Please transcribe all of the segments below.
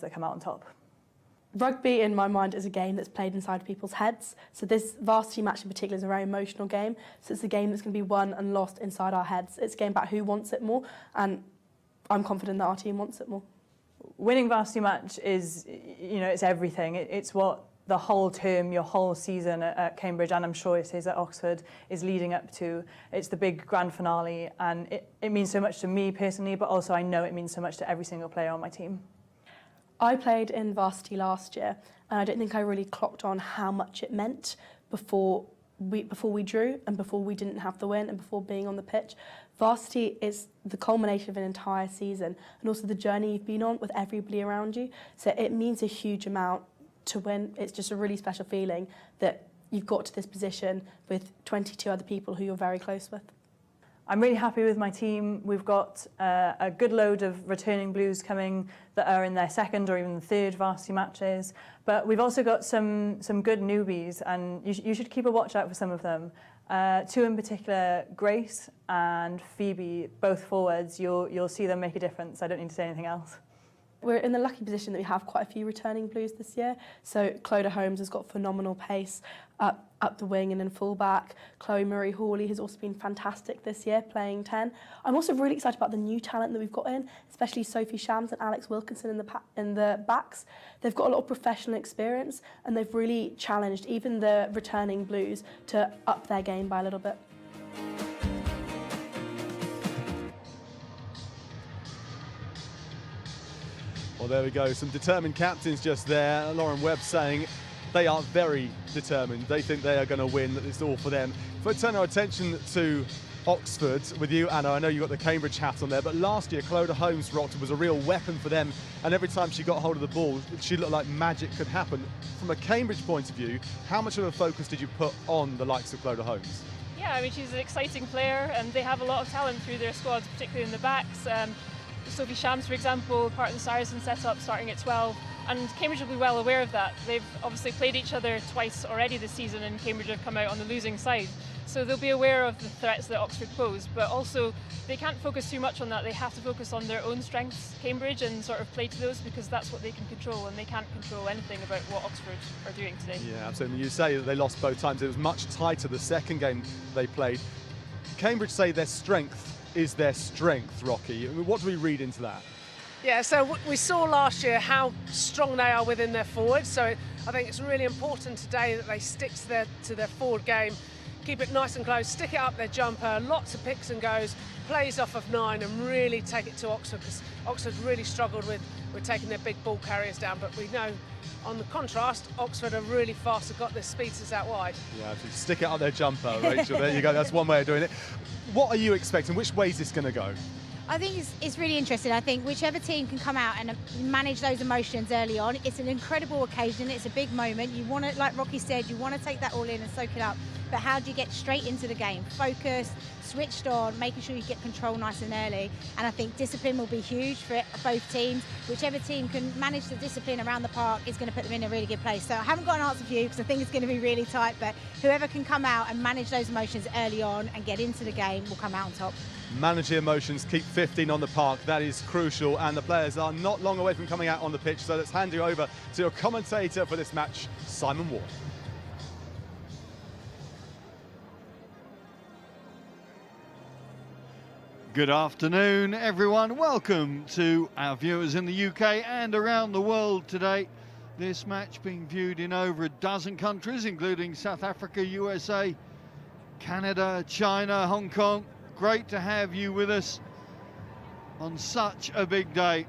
that come out on top. Rugby, in my mind, is a game that's played inside people's heads. So this varsity match in particular is a very emotional game. So it's a game that's going to be won and lost inside our heads. It's a game about who wants it more, and I'm confident that our team wants it more. Winning varsity match is, it's everything. It's what the whole term, your whole season at Cambridge, and I'm sure it is at Oxford, is leading up to. It's the big grand finale, and it means so much to me personally, but also I know it means so much to every single player on my team. I played in varsity last year, and I don't think I really clocked on how much it meant before we drew and before we didn't have the win and before being on the pitch. Varsity is the culmination of an entire season and also the journey you've been on with everybody around you. So it means a huge amount to win. It's just a really special feeling that you've got to this position with 22 other people who you're very close with. I'm really happy with my team. We've got a good load of returning Blues coming that are in their second or even third varsity matches. But we've also got some good newbies, and you should keep a watch out for some of them. Two in particular, Grace and Phoebe, both forwards. You'll see them make a difference. I don't need to say anything else. We're in the lucky position that we have quite a few returning Blues this year. So Clodagh Holmes has got phenomenal pace up the wing and in full-back. Chloe Murray-Hawley has also been fantastic this year, playing 10. I'm also really excited about the new talent that we've got in, especially Sophie Shams and Alex Wilkinson in the backs. They've got a lot of professional experience, and they've really challenged even the returning Blues to up their game by a little bit. Well, there we go. Some determined captains just there. Lauren Webb saying they are very determined. They think they are going to win, that it's all for them. If we turn our attention to Oxford with you, Anna, I know you got the Cambridge hat on there, but last year Clodagh Holmes for Oxford was a real weapon for them, and every time she got hold of the ball, she looked like magic could happen. From a Cambridge point of view, how much of a focus did you put on the likes of Clodagh Holmes? Yeah, I mean, she's an exciting player, and they have a lot of talent through their squads, particularly in the backs. Sophie Shams, for example, part of the Saracen setup, starting at 12, and Cambridge will be well aware of that. They've obviously played each other twice already this season, and Cambridge have come out on the losing side. So they'll be aware of the threats that Oxford pose, but also they can't focus too much on that. They have to focus on their own strengths, Cambridge, and sort of play to those, because that's what they can control, and they can't control anything about what Oxford are doing today. Yeah, absolutely. You say that they lost both times. It was much tighter the second game they played. Cambridge say their strength is their strength, Rocky. What do we read into that? Yeah, so we saw last year how strong they are within their forwards, so I think it's really important today that they stick to their forward game, keep it nice and close, stick it up their jumper, lots of picks and goes, plays off of 9, and really take it to Oxford, because Oxford really struggled with taking their big ball carriers down, but we know on the contrast, Oxford are really fast and got their speedsters out wide. Yeah, stick it up their jumper, Rachel. There you go. That's one way of doing it. What are you expecting? Which way is this going to go? I think it's really interesting. I think whichever team can come out and manage those emotions early on, it's an incredible occasion. It's a big moment. You want to, like Rocky said, you want to take that all in and soak it up. But how do you get straight into the game? Focused, switched on, making sure you get control nice and early. And I think discipline will be huge for both teams. Whichever team can manage the discipline around the park is going to put them in a really good place. So I haven't got an answer for you, because I think it's going to be really tight. But whoever can come out and manage those emotions early on and get into the game will come out on top. Manage the emotions, keep 15 on the park. That is crucial, and the players are not long away from coming out on the pitch. So let's hand you over to your commentator for this match, Simon Ward. Good afternoon, everyone. Welcome to our viewers in the UK and around the world today. This match being viewed in over a dozen countries, including South Africa, USA, Canada, China, Hong Kong. Great to have you with us on such a big day.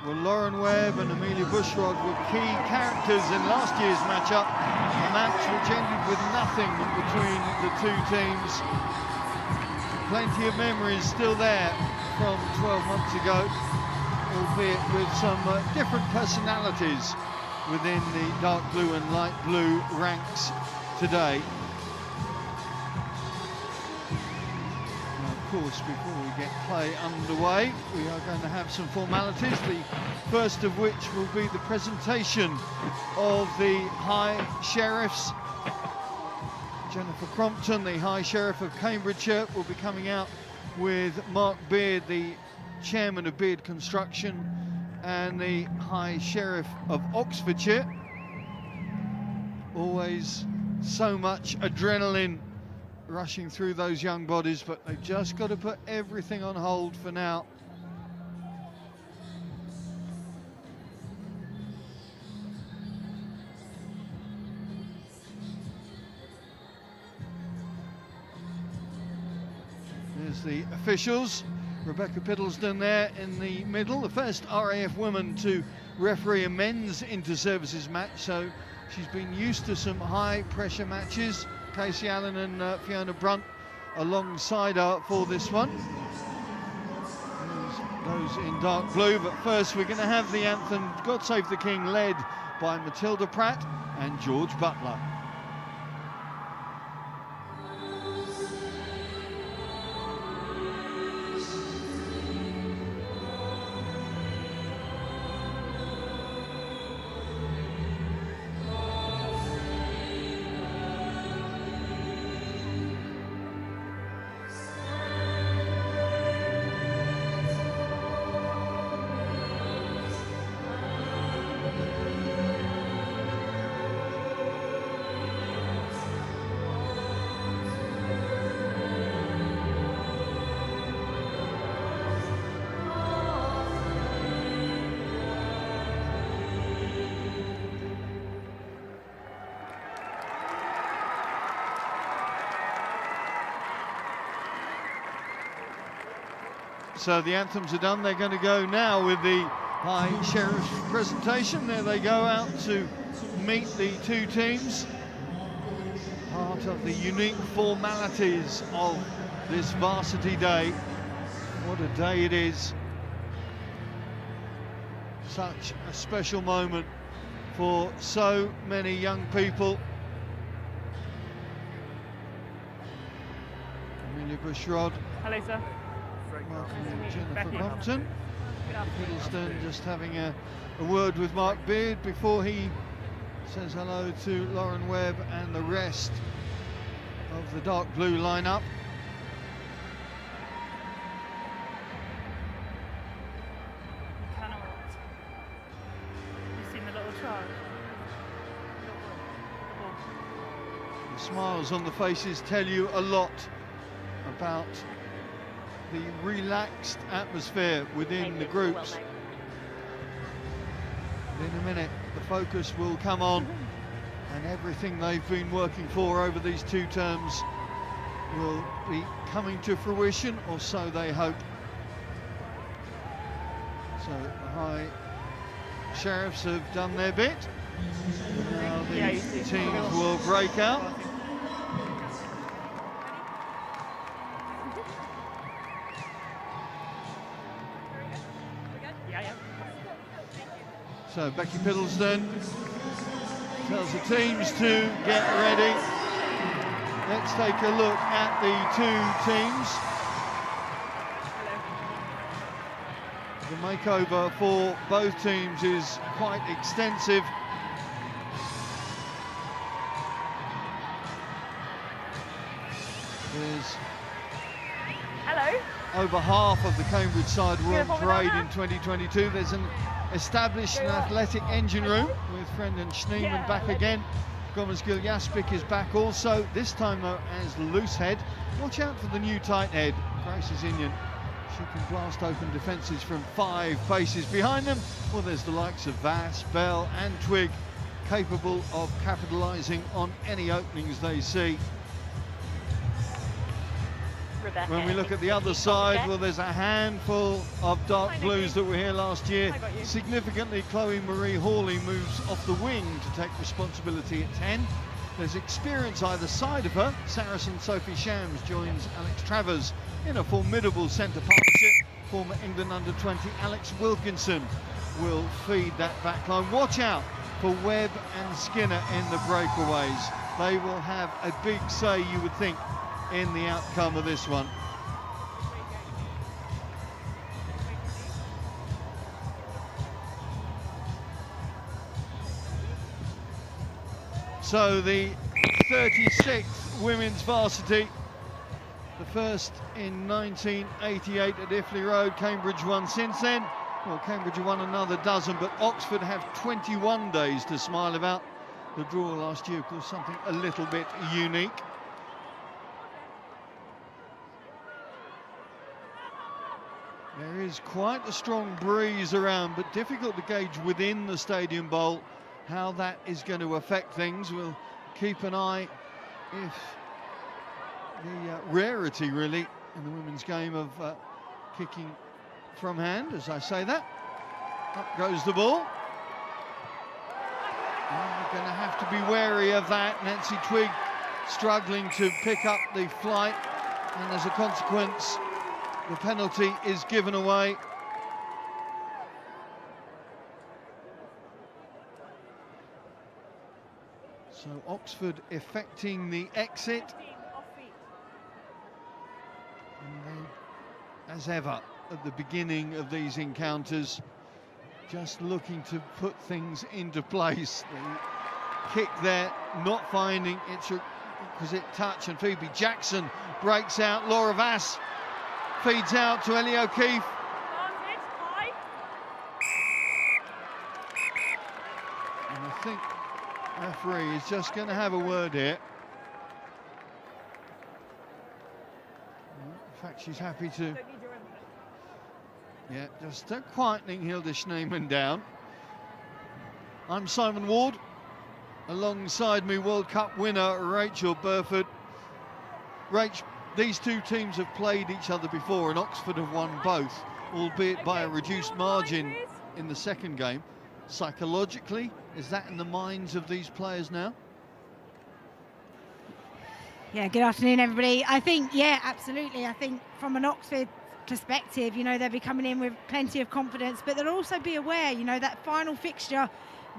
Well, Lauren Webb and Amelia Bushrod were key characters in last year's matchup, a match which ended with nothing between the two teams. Plenty of memories still there from 12 months ago, albeit with some different personalities within the dark blue and light blue ranks today. Of course, before we get play underway, we are going to have some formalities, the first of which will be the presentation of the High Sheriffs. Jennifer Crompton, the High Sheriff of Cambridgeshire, will be coming out with Mark Beard, the Chairman of Beard Construction, and the High Sheriff of Oxfordshire. Always so much adrenaline rushing through those young bodies, but they've just got to put everything on hold for now. There's the officials. Rebecca Piddleston there in the middle, the first RAF woman to referee a men's inter-services match, so she's been used to some high pressure matches. Casey Allen and Fiona Brunt alongside her for this one. There's those in dark blue, but first we're going to have the anthem God Save the King, led by Matilda Pratt and George Butler. So the anthems are done. They're going to go now with the High Sheriff's presentation. There they go out to meet the two teams. Part of the unique formalities of this varsity day. What a day it is. Such a special moment for so many young people. Amelia Bushrod. Hello, sir. Welcome Jennifer Compton. Hiddleston just having a word with Mark Beard before he says hello to Lauren Webb and the rest of the dark blue lineup. You've seen the little child? The smiles on the faces tell you a lot about the relaxed atmosphere within the groups. In a minute, the focus will come on, and everything they've been working for over these two terms will be coming to fruition, or so they hope. So the High Sheriffs have done their bit. Now the teams will break out. So Becky Piddleston tells the teams to get ready. Let's take a look at the two teams. The makeover for both teams is quite extensive. There's over half of the Cambridge side were on parade in 2022. There's an established and athletic engine room with Brendan Schneeman back again. Gomez Giljaspic is back also, this time though as loosehead. Watch out for the new tight head, Grace Izinian. She can blast open defences from 5 paces. Behind them, well, there's the likes of Vass, Bell and Twig, capable of capitalising on any openings they see. Rebecca. When we look at the other side, well, there's a handful of dark blues that were here last year. Significantly, Chloe Marie Hawley moves off the wing to take responsibility at 10. There's experience either side of her. Saracen Sophie Shams joins Alex Travers in a formidable centre partnership. Former England under-20 Alex Wilkinson will feed that back line. Watch out for Webb and Skinner in the breakaways. They will have a big say, you would think, in the outcome of this one. So the 36th women's varsity, the first in 1988 at Iffley Road. Cambridge won since then. Well, Cambridge have won another dozen, but Oxford have 21 days to smile about. The draw last year, of course, something a little bit unique. There is quite a strong breeze around, but difficult to gauge within the Stadium Bowl how that is going to affect things. We'll keep an eye if the rarity, really, in the women's game of kicking from hand, as I say that. Up goes the ball. And we're going to have to be wary of that. Nancy Twigg struggling to pick up the flight, and as a consequence, the penalty is given away. So Oxford effecting the exit. And they, as ever, at the beginning of these encounters, just looking to put things into place. The kick there, not finding its requisite touch, and Phoebe Jackson breaks out. Laura Vass feeds out to Ellie O'Keefe. And I think the referee is just going to have a word here. In fact, she's happy to... Yeah, just quietening Hilda Schneemann down. I'm Simon Ward. Alongside me, World Cup winner Rachel Burford. Rach, these two teams have played each other before, and Oxford have won both, albeit by a reduced margin in the second game. Psychologically, is that in the minds of these players now? Yeah, good afternoon, everybody. I think, yeah, absolutely. I think from an Oxford perspective, you know, they'll be coming in with plenty of confidence, but they'll also be aware, you know, that final fixture,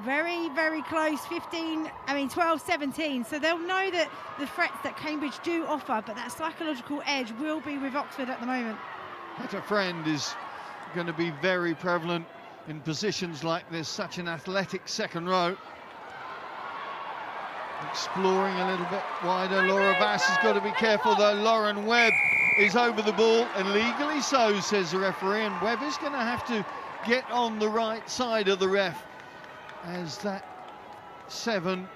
very, very close, 12-17. So they'll know that the threats that Cambridge do offer, but that psychological edge will be with Oxford at the moment. That a friend is going to be very prevalent in positions like this, such an athletic second row. Exploring a little bit wider, Laura Vass has got to be careful though. Lauren Webb is over the ball, and legally so, says the referee, and Webb is going to have to get on the right side of the ref as that 7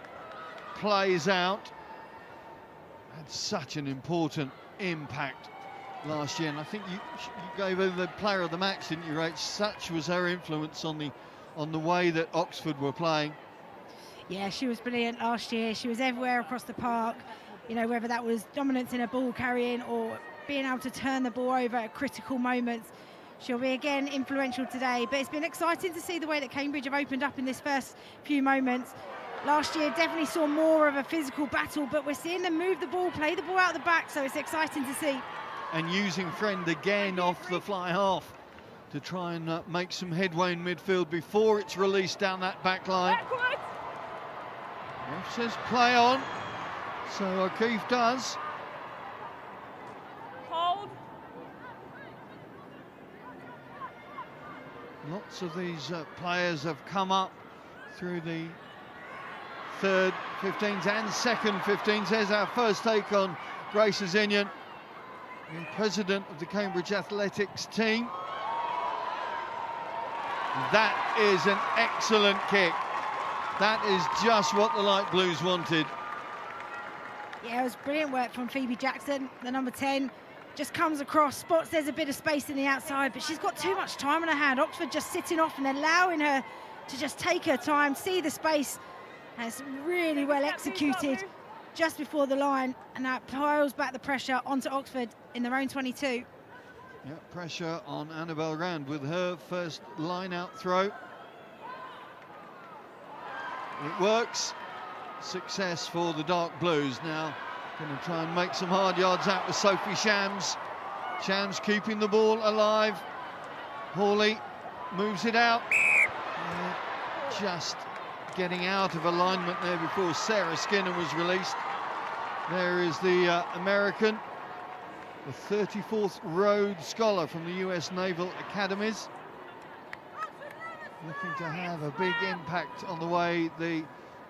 plays out. Had such an important impact last year, and I think you gave her the player of the match, didn't you, Rach? Such was her influence on the way that Oxford were playing. Yeah, she was brilliant last year. She was everywhere across the park, you know, whether that was dominance in a ball carrying or being able to turn the ball over at critical moments. She'll be again influential today, but it's been exciting to see the way that Cambridge have opened up in this first few moments. Last year definitely saw more of a physical battle, but we're seeing them move the ball, play the ball out the back, so it's exciting to see. And using Friend again off the fly half to try and make some headway in midfield before it's released down that back line. Ref says play on, so O'Keefe does. Hold. Lots of these players have come up through the third 15s and second 15s. There's our first take on Grace Azinian, the president of the Cambridge Athletics team. That is an excellent kick. That is just what the Light Blues wanted. Yeah, it was brilliant work from Phoebe Jackson, the number 10. Just comes across, spots there's a bit of space in the outside, but she's got too much time on her hand. Oxford just sitting off and allowing her to just take her time, see the space. And it's really well executed just before the line, and that piles back the pressure onto Oxford in their own 22. Yeah, pressure on Annabelle Rand with her first line-out throw. It works. Success for the Dark Blues. Now going to try and make some hard yards out with Sophie Shams. Shams keeping the ball alive. Hawley moves it out. Just getting out of alignment there before Sarah Skinner was released. There is the American, the 34th Rhodes Scholar from the US Naval Academies. Looking to have a big impact on the way the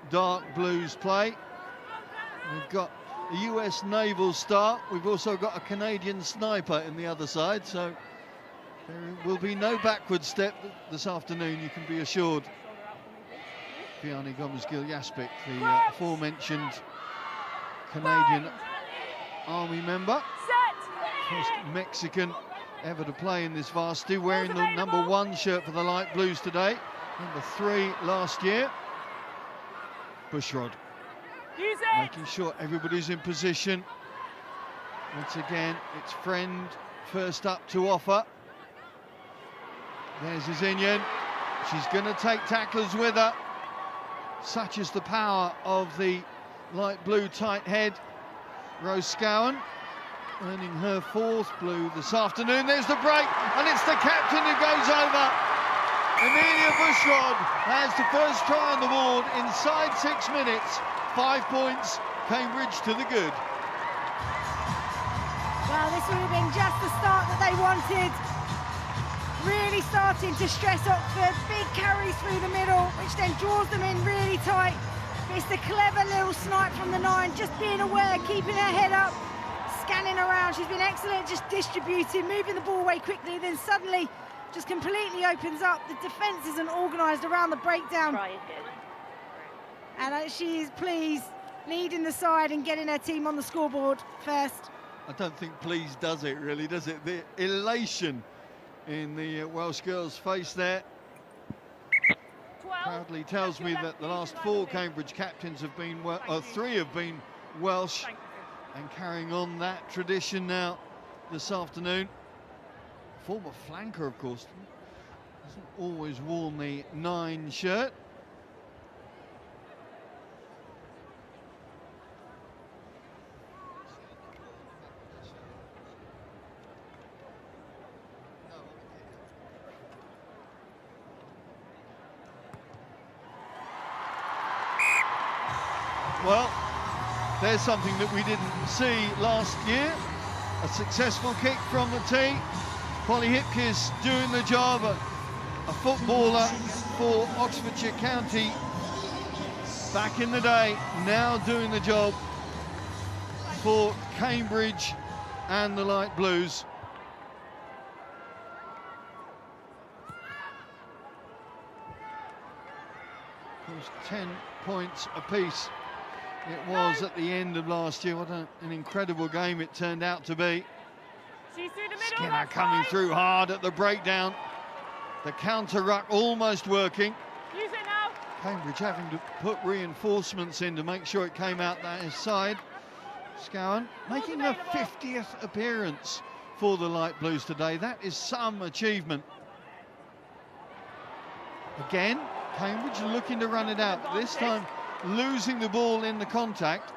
Dark Blues play. We've got a US Naval star. We've also got a Canadian sniper in the other side, so There will be no backward step this afternoon, you can be assured. Vianney Gomez-Giljaspic, the aforementioned Canadian Army member, first Mexican ever to play in this varsity, wearing the number 1 shirt for the Light Blues today, number 3 last year. Bushrod, making sure everybody's in position. Once again, it's Friend first up to offer. There's Izinian. She's going to take tacklers with her. Such is the power of the light blue tight head. Rose Scowen earning her 4th blue this afternoon. There's the break, and it's the captain who goes over. Emilia Bushrod has the first try on the board inside 6 minutes. 5 points, Cambridge to the good. Well, this would have been just the start that they wanted. Really starting to stress Oxford. Big carries through the middle, which then draws them in really tight. But it's the clever little snipe from the 9, just being aware, keeping her head up, scanning around. She's been excellent, just distributing, moving the ball away quickly, then suddenly just completely opens up. The defence isn't organised around the breakdown. And she is pleased, leading the side and getting her team on the scoreboard first. I don't think please does it really, does it? The elation in the Welsh girls' face there proudly tells me that the last 4 Cambridge captains have been, 3 have been Welsh, and carrying on that tradition now this afternoon. Former flanker, of course, hasn't always worn the 9 shirt. Well, there's something that we didn't see last year. A successful kick from the tee. Polly Hipkiss doing the job. A footballer for Oxfordshire County back in the day, now doing the job for Cambridge and the Light Blues. Of course, 10 points apiece. It was at the end of last year. What an incredible game it turned out to be. Skinner coming through hard at the breakdown. The counter ruck almost working. Use it now. Cambridge having to put reinforcements in to make sure it came out that side. Scowen making her 50th appearance for the Light Blues today. That is some achievement. Again, Cambridge looking to run it out. This time losing the ball in the contact.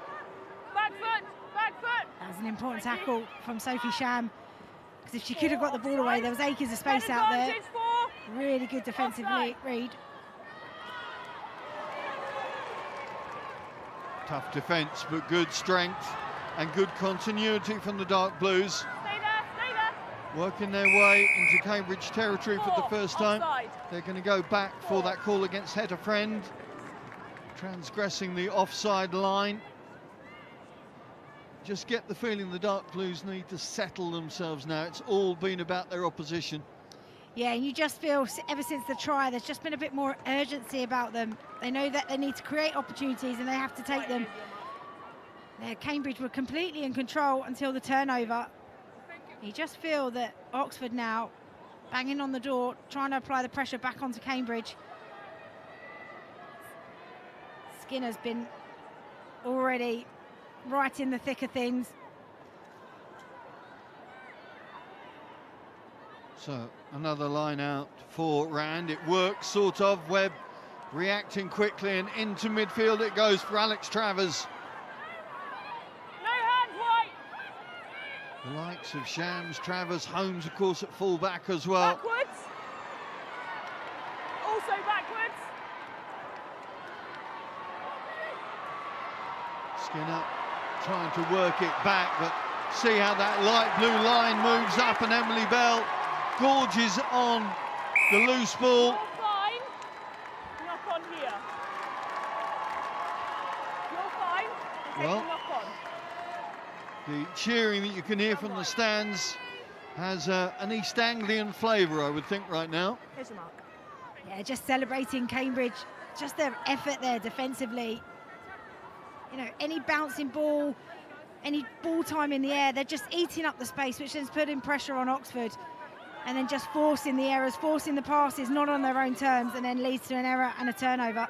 Back foot, back foot. That was an important tackle from Sophie Sham, because if she could have got the ball away, there was acres of space out there. Really good defensive read. Tough defence, but good strength and good continuity from the Dark Blues. Stay there. Working their way into Cambridge territory for the first time. They're going to go back for that call against Hedda Friend, transgressing the offside line. Just get the feeling the Dark Blues need to settle themselves now. It's all been about their opposition. Yeah, and you just feel ever since the try, there's just been a bit more urgency about them. They know that they need to create opportunities and they have to take them. Cambridge were completely in control until the turnover. You just feel that Oxford now banging on the door, trying to apply the pressure back onto Cambridge. Skinner's been already right in the thick of things. So another line out for Rand. It works sort of. Webb reacting quickly, and into midfield it goes for Alex Travers. No hands, White. The likes of Shams, Travers, Holmes of course at full back as well. Backwards. Also backwards. Skinner trying to work it back, but see how that light blue line moves up, and Emily Bell gorges on the loose ball. You're fine. Knock on here. You're fine. Well, Knock on. the cheering that you can hear from the stands has an East Anglian flavour, I would think, right now. Here's your mark. Yeah, just celebrating Cambridge, just their effort there defensively. You know, any bouncing ball, any ball time in the air, they're just eating up the space, which then's putting pressure on Oxford, and then just forcing the errors, forcing the passes, not on their own terms, and then leads to an error and a turnover.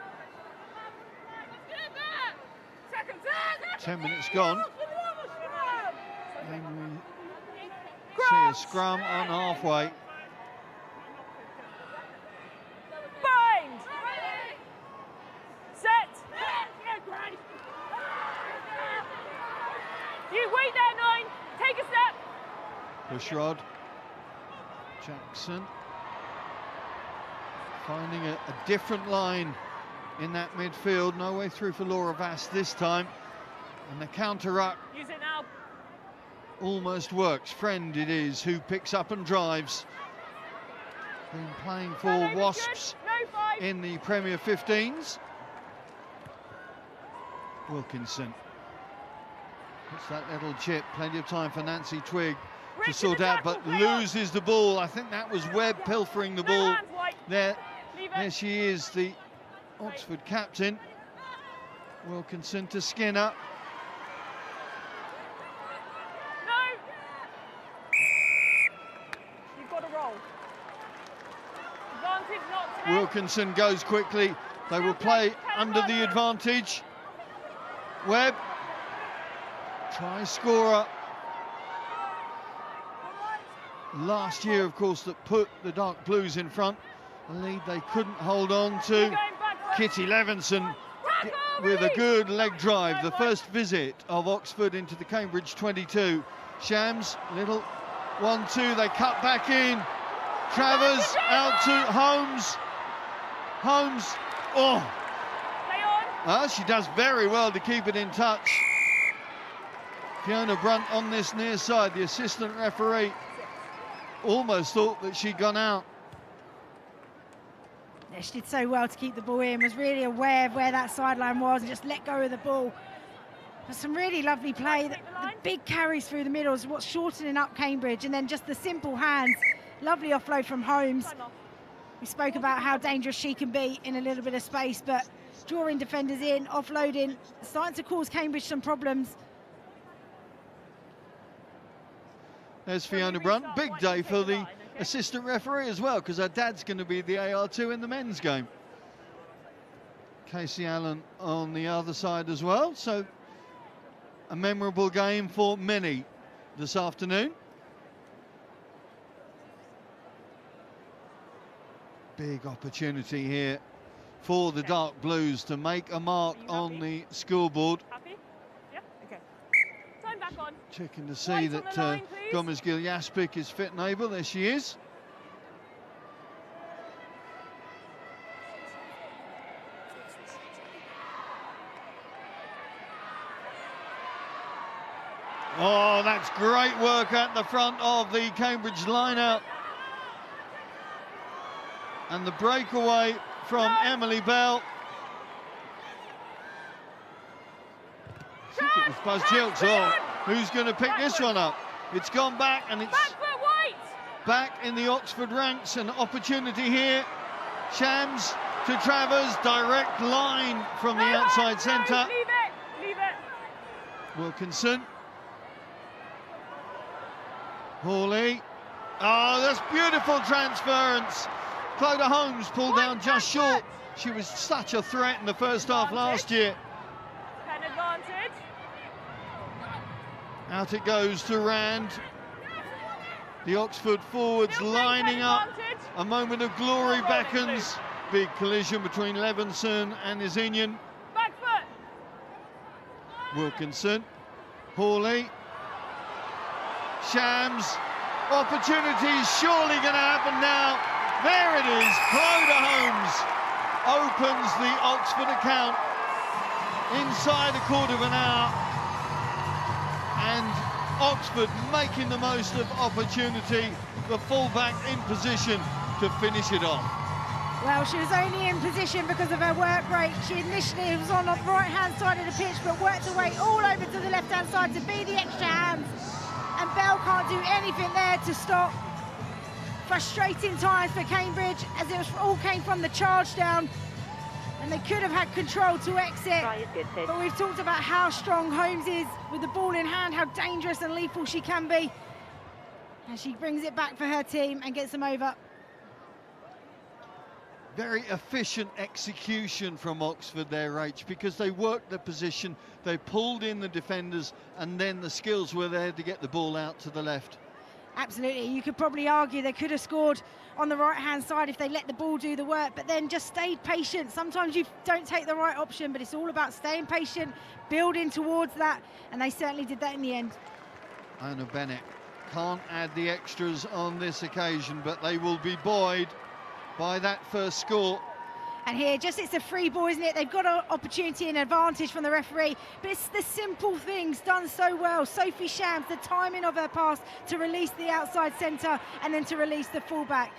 10 minutes gone. And we see a scrum on halfway. Bind! Set! You wait there, 9. Take a step. Bushrod. Jackson. Finding a different line in that midfield. No way through for Laura Vass this time. And the counter-up Use it now. almost works. Friend it is who picks up and drives. Been playing for Turnover's Wasps good. No 5. in the Premier 15s. Wilkinson. Puts that little chip. Plenty of time for Nancy Twigg to sort out, but loses the ball. I think that was Webb pilfering the ball. There she is, the Oxford captain. Wilkinson to Skinner. Wilkinson goes quickly. They will play under the advantage. Webb tries scorer. Last year, of course, that put the Dark Blues in front. A lead they couldn't hold on to. Kitty Levinson with a good leg drive. The first visit of Oxford into the Cambridge 22. Shams, little 1-2. They cut back in. Travers out to Holmes. Holmes, she does very well to keep it in touch. Fiona Brunt on this near side, the assistant referee, almost thought that she'd gone out. Yeah, she did so well to keep the ball in, was really aware of where that sideline was and just let go of the ball. But some really lovely play. The big carries through the middle is what's shortening up Cambridge, and then just the simple hands. Lovely offload from Holmes. We spoke about how dangerous she can be in a little bit of space, but drawing defenders in, offloading, starting to cause Cambridge some problems. There's Fiona Brunt. Big day for the assistant referee as well, because her dad's going to be the AR2 in the men's game. Casey Allen on the other side as well, so a memorable game for many this afternoon. Big opportunity here for the Dark Blues to make a mark on the scoreboard. Happy? Yeah? Okay. Time back on. Checking to see that Gomez Giljaspic is fit and able. There she is. Oh, that's great work at the front of the Cambridge line-out. And the breakaway from Emily Bell. I think it was Buzz Jilks. Oh, who's going to pick this one up? It's gone back, and it's back in the Oxford ranks. An opportunity here. Shams to Travers, direct line from the outside centre. Leave it. Wilkinson. Hawley. Oh, that's beautiful transference. Clodagh Holmes pulled down just short. She was such a threat in the first half last year. Pen advantage. Out it goes to Rand. The Oxford forwards lining up. A moment of glory beckons. Big collision between Levinson and Izinian. Back foot. Wilkinson. Hawley. Shams. Opportunities surely going to happen now. There it is. Clodagh Holmes opens the Oxford account inside a quarter of an hour. And Oxford making the most of opportunity. The fullback in position to finish it off. Well, she was only in position because of her work rate. She initially was on the right-hand side of the pitch, but worked her way all over to the left-hand side to be the extra hands. and Bell can't do anything there to stop. Frustrating times for Cambridge, as it was all came from the charge down, and they could have had control to exit. But we've talked about how strong Holmes is with the ball in hand, how dangerous and lethal she can be. And she brings it back for her team and gets them over. Very efficient execution from Oxford there, Rach, because they worked the position, they pulled in the defenders, and then the skills were there to get the ball out to the left. Absolutely, you could probably argue they could have scored on the right-hand side if they let the ball do the work, but then just stayed patient. Sometimes you don't take the right option, but it's all about staying patient, building towards that, and they certainly did that in the end. Anna Bennett can't add the extras on this occasion, but they will be buoyed by that first score. And here, it's a free ball, isn't it? They've got an opportunity and advantage from the referee, but it's the simple things done so well. Sophie Shams, the timing of her pass to release the outside centre and then to release the fullback.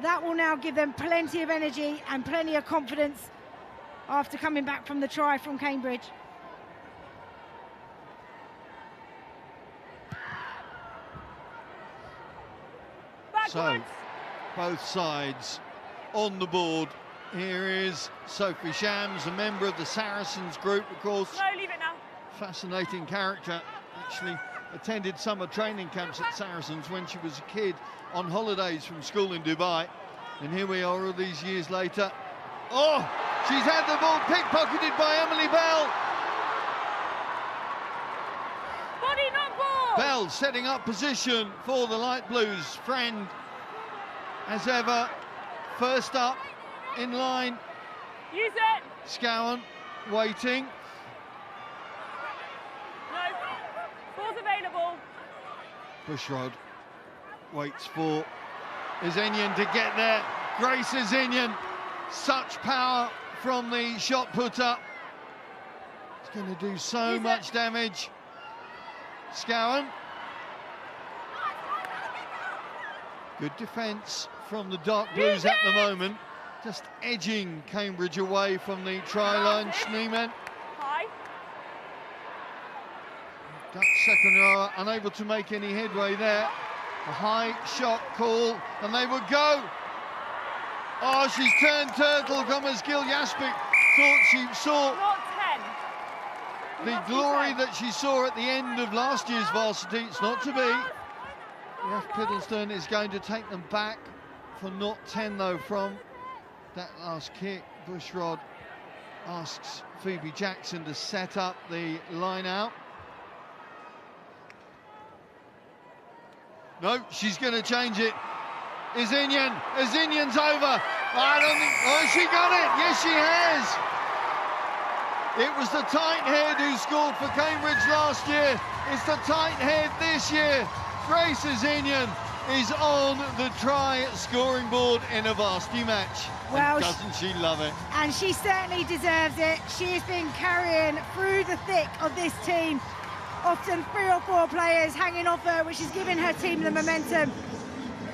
That will now give them plenty of energy and plenty of confidence after coming back from the try from Cambridge. So, both sides on the board. Here is Sophie Shams, a member of the Saracens group, of course. No, leave it now. Fascinating character. Actually attended summer training camps at Saracens when she was a kid on holidays from school in Dubai. And here we are all these years later. Oh, she's had the ball pickpocketed by Emily Bell. Body, not ball. Bell setting up position for the Light Blues. Friend, as ever, first up in line. Use it. Scowen waiting. No. Ball's available. Bushrod waits for Izenian to get there. Grace Izenian, such power from the shot putter. It's going to do so much damage. Scowen. Good defence from the Dark Blues at the moment. Just edging Cambridge away from the try line. Schneemann. High. Dutch second rower unable to make any headway there. A high shot call, and they would go. Oh, she's turned turtle. Gomez Gil Jaspic thought she saw Not 10. the glory that she saw at the end of last year's varsity. It's not to be. Jeff Piddleston is going to take them back for not 10 though from that last kick. Bushrod asks Phoebe Jackson to set up the line out. No, she's going to change it. Izenian's over. I don't think, oh, she got it. Yes, she has. It was the tight head who scored for Cambridge last year. It's the tight head this year. Grace Izenian is on the try scoring board in a varsity match. Well, and doesn't she love it? And she certainly deserves it. She has been carrying through the thick of this team. Often 3 or 4 players hanging off her, which is giving her team the momentum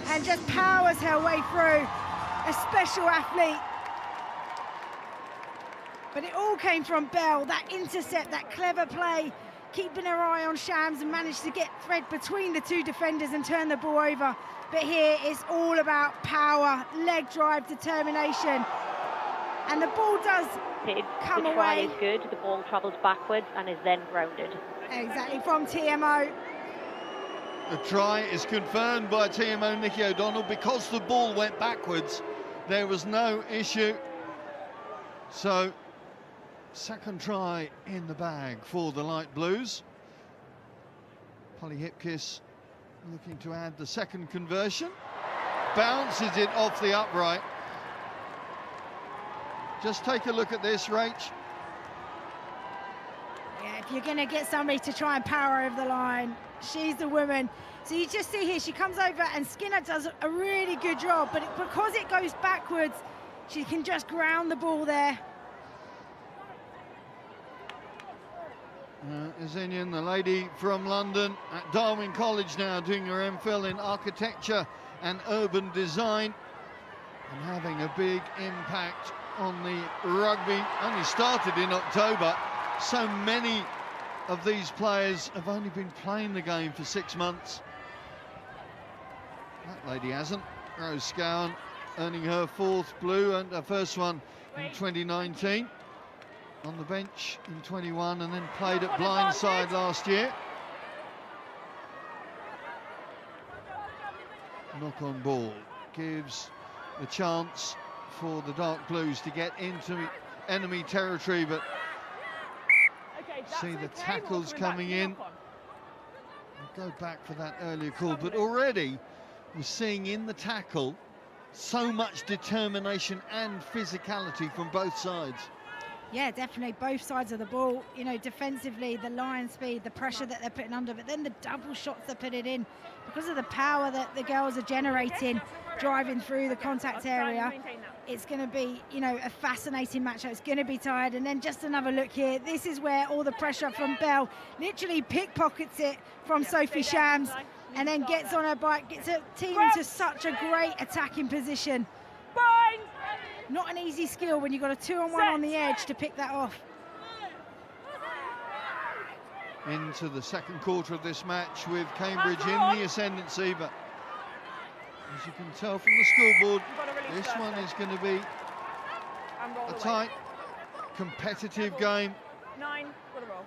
and just powers her way through. A special athlete. But it all came from Bell, that intercept, that clever play, keeping her eye on Shams and managed to get thread between the 2 defenders and turn the ball over. But here it's all about power, leg drive, determination. And the ball does come the try away. is good, the ball travels backwards and is then grounded. Exactly, from TMO. The try is confirmed by TMO Nikki O'Donnell. Because the ball went backwards, there was no issue. So, second try in the bag for the Light Blues. Polly Hipkiss looking to add the second conversion. Bounces it off the upright. Just take a look at this, Rach. Yeah, if you're going to get somebody to try and power over the line, she's the woman. So you just see here, she comes over and Skinner does a really good job, but because it goes backwards, she can just ground the ball there. Izenian, the lady from London at Darwin College now, doing her MPhil in architecture and urban design and having a big impact on the rugby. Only started in October. So many of these players have only been playing the game for 6 months. That lady hasn't. Rose Scowen earning her 4th blue and her first one in 2019. On the bench in 21 and then played at blindside last year. Knock on ball gives the chance for the Dark Blues to get into enemy territory, but see the tackles coming in. We'll go back for that earlier call, but already we're seeing in the tackle so much determination and physicality from both sides. Yeah, definitely both sides of the ball. You know, defensively, the line speed, the pressure that they're putting under, but then the double shots they're putting in because of the power that the girls are generating, driving through the contact area. It's going to be, you know, a fascinating matchup. It's going to be tired. And then just another look here. This is where all the pressure from Bell literally pickpockets it from Sophie Shams and then gets on her bike, gets her team into such a great attacking position. Not an easy skill when you've got a 2-on-1 on the edge to pick that off. Into the second quarter of this match with Cambridge in the ascendancy, but as you can tell from the scoreboard, this one is going to be a tight, competitive game.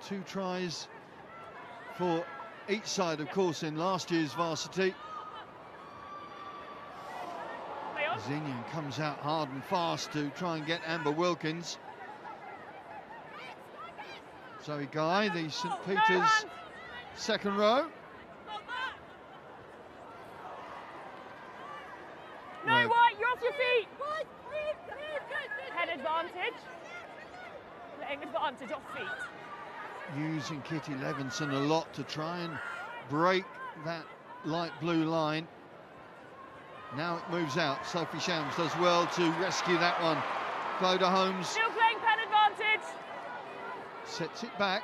2 tries for each side, of course, in last year's varsity. Zinian comes out hard and fast to try and get Amber Wilkins. Zoe Guy, the St Peter's second row. No, White, you're off your feet. Head advantage. Letting advantage off feet. Using Kitty Levinson a lot to try and break that light blue line. Now it moves out. Sophie Shams does well to rescue that one. Clodagh Holmes Still playing pen advantage. sets it back.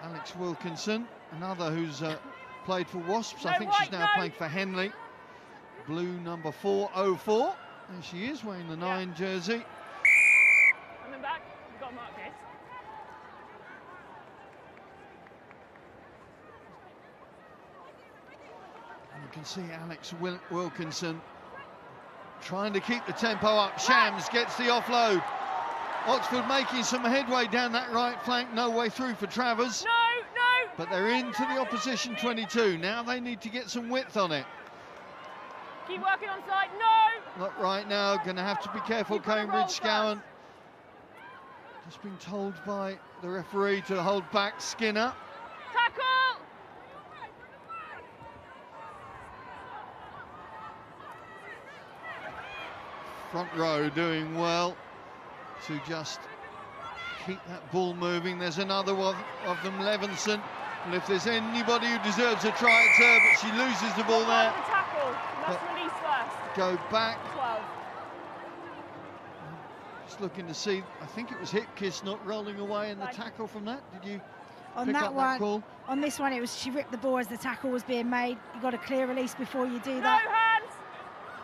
Alex Wilkinson, another who's played for Wasps. I think she's now playing for Henley. Blue number 404. There she is, wearing the 9 jersey. Coming back. You've got to mark this. And you can see Alex Wilkinson trying to keep the tempo up. Shams gets the offload. Oxford making some headway down that right flank. No way through for Travers. No. But they're into the opposition 22. Now they need to get some width on it. Keep working on side. No. Not right now. Going to have to be careful. Cambridge Scowen. Just been told by the referee to hold back Skinner. Tackle. Front row doing well to just keep that ball moving. There's another one of them, Levinson. And if there's anybody who deserves a try, it's her, but she loses the ball there. The tackle. Must release first. Go back. 12. Just looking to see, I think it was Hipkiss not rolling away in the tackle from that. Did you On pick that up one, that call? on this one, it was she ripped the ball as the tackle was being made. You've got a clear release before you do No that. hands.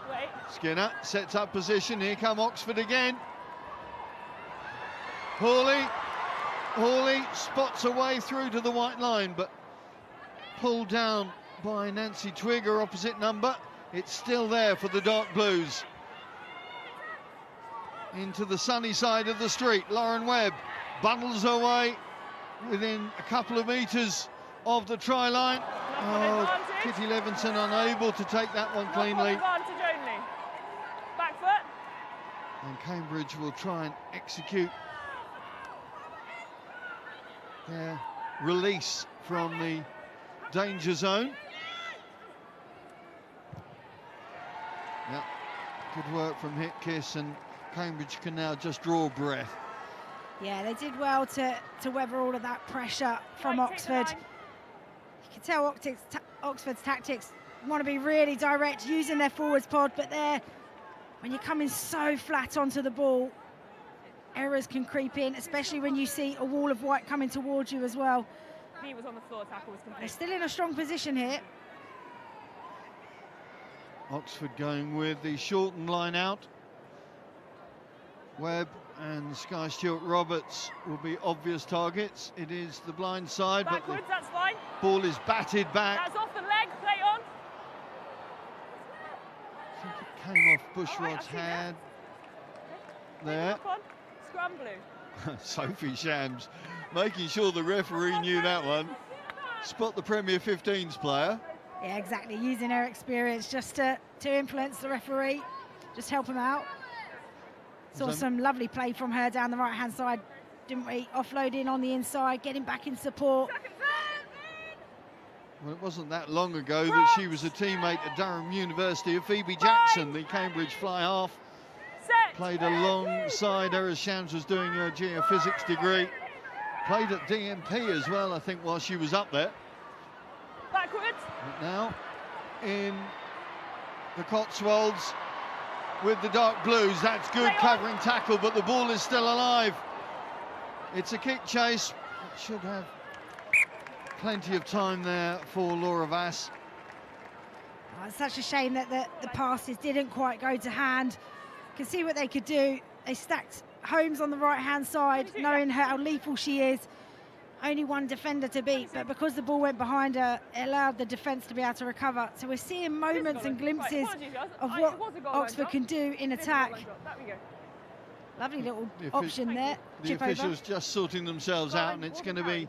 Wait. Skinner sets up position. Here come Oxford again. Hawley spots a way through to the white line, but pulled down by Nancy Twigg, her opposite number. It's still there for the Dark Blues. Into the sunny side of the street. Lauren Webb bundles her way within a couple of metres of the try line. Oh, Kitty Levinson unable to take that one cleanly. Advantage only. Back foot. And Cambridge will try and execute their release from the danger zone. Yep, good work from Hipkiss, and Cambridge can now just draw breath. Yeah, they did well to weather all of that pressure from Oxford. You can tell Oxford's tactics want to be really direct, using their forwards pod, but when you're coming so flat onto the ball, errors can creep in, especially when you see a wall of white coming towards you as well. He was on the floor, tackle was complete. They're still in a strong position here. Oxford going with the shortened line out. Webb and Sky Stewart Roberts will be obvious targets. It is the blind side, Backwards, but that's fine. the ball is batted back. That's off the leg, play on. I think it came off Bushrod's hand there. Up on. Scrum Blue. Sophie Shams making sure the referee knew that one. Spot the Premier 15s player. Yeah, exactly. Using her experience just to influence the referee, just help him out. Saw some lovely play from her down the right-hand side, didn't we? Offloading on the inside, getting back in support. Well, it wasn't that long ago that she was a teammate at Durham University of Phoebe Jackson, the Cambridge fly half. Played alongside her as Shams was doing her geophysics degree. Played at DMP as well, I think, while she was up there. Backwards. But now in the Cotswolds with the dark blues. That's good covering tackle, but the ball is still alive. It's a kick chase. It should have plenty of time there for Laura Vass. Oh, it's such a shame that the passes didn't quite go to hand. Can see what they could do. They stacked Holmes on the right-hand side, knowing how lethal she is. Only one defender to beat, but because the ball went behind her, it allowed the defence to be able to recover. So we're seeing moments and glimpses of what Oxford can do in attack. Lovely little option there. The officials just sorting themselves out, and it's going to be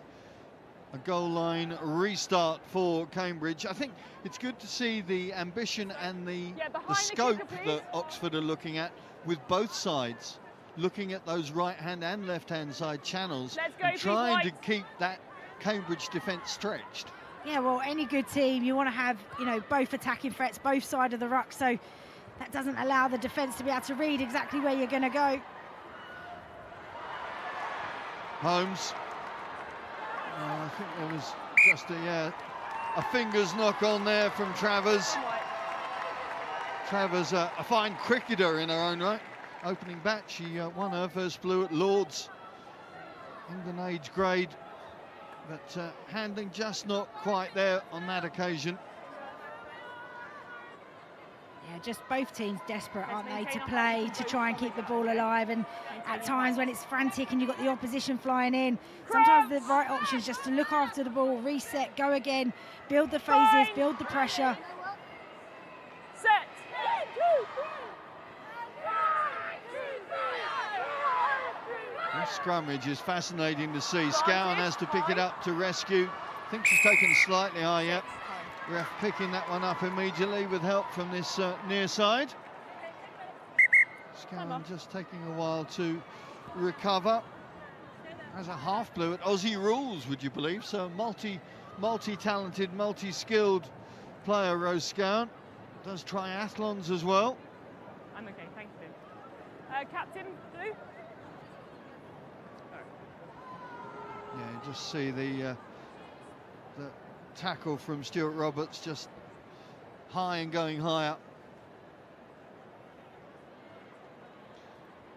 a goal line restart for Cambridge. I think it's good to see the ambition and the scope that Oxford are looking at with both sides, looking at those right-hand and left-hand side channels and trying to keep that Cambridge defence stretched. Yeah, well, any good team, you want to have, you know, both attacking threats, both sides of the ruck, so that doesn't allow the defence to be able to read exactly where you're going to go. Holmes. I think there was just a fingers knock on there from Travers. Travers, a fine cricketer in her own right. Opening bat, she won her first blue at Lord's, England age grade, but handling just not quite there on that occasion. Yeah, just both teams desperate, aren't they, to play, to try and keep the ball alive, and at times when it's frantic and you've got the opposition flying in, sometimes the right option is just to look after the ball, reset, go again, build the phases, build the pressure. Set. This scrummage is fascinating to see. Scowen has to pick it up to rescue. I think she's taken slightly high, yet. Ref picking that one up immediately with help from this near side. Scowen just taking a while to recover. Has a half blue at Aussie rules, would you believe? So multi-talented, multi-skilled player, Rose Scowen. Does triathlons as well. I'm okay, thank you. Captain, blue. Yeah, you just see the tackle from Stuart Roberts, just high and going higher.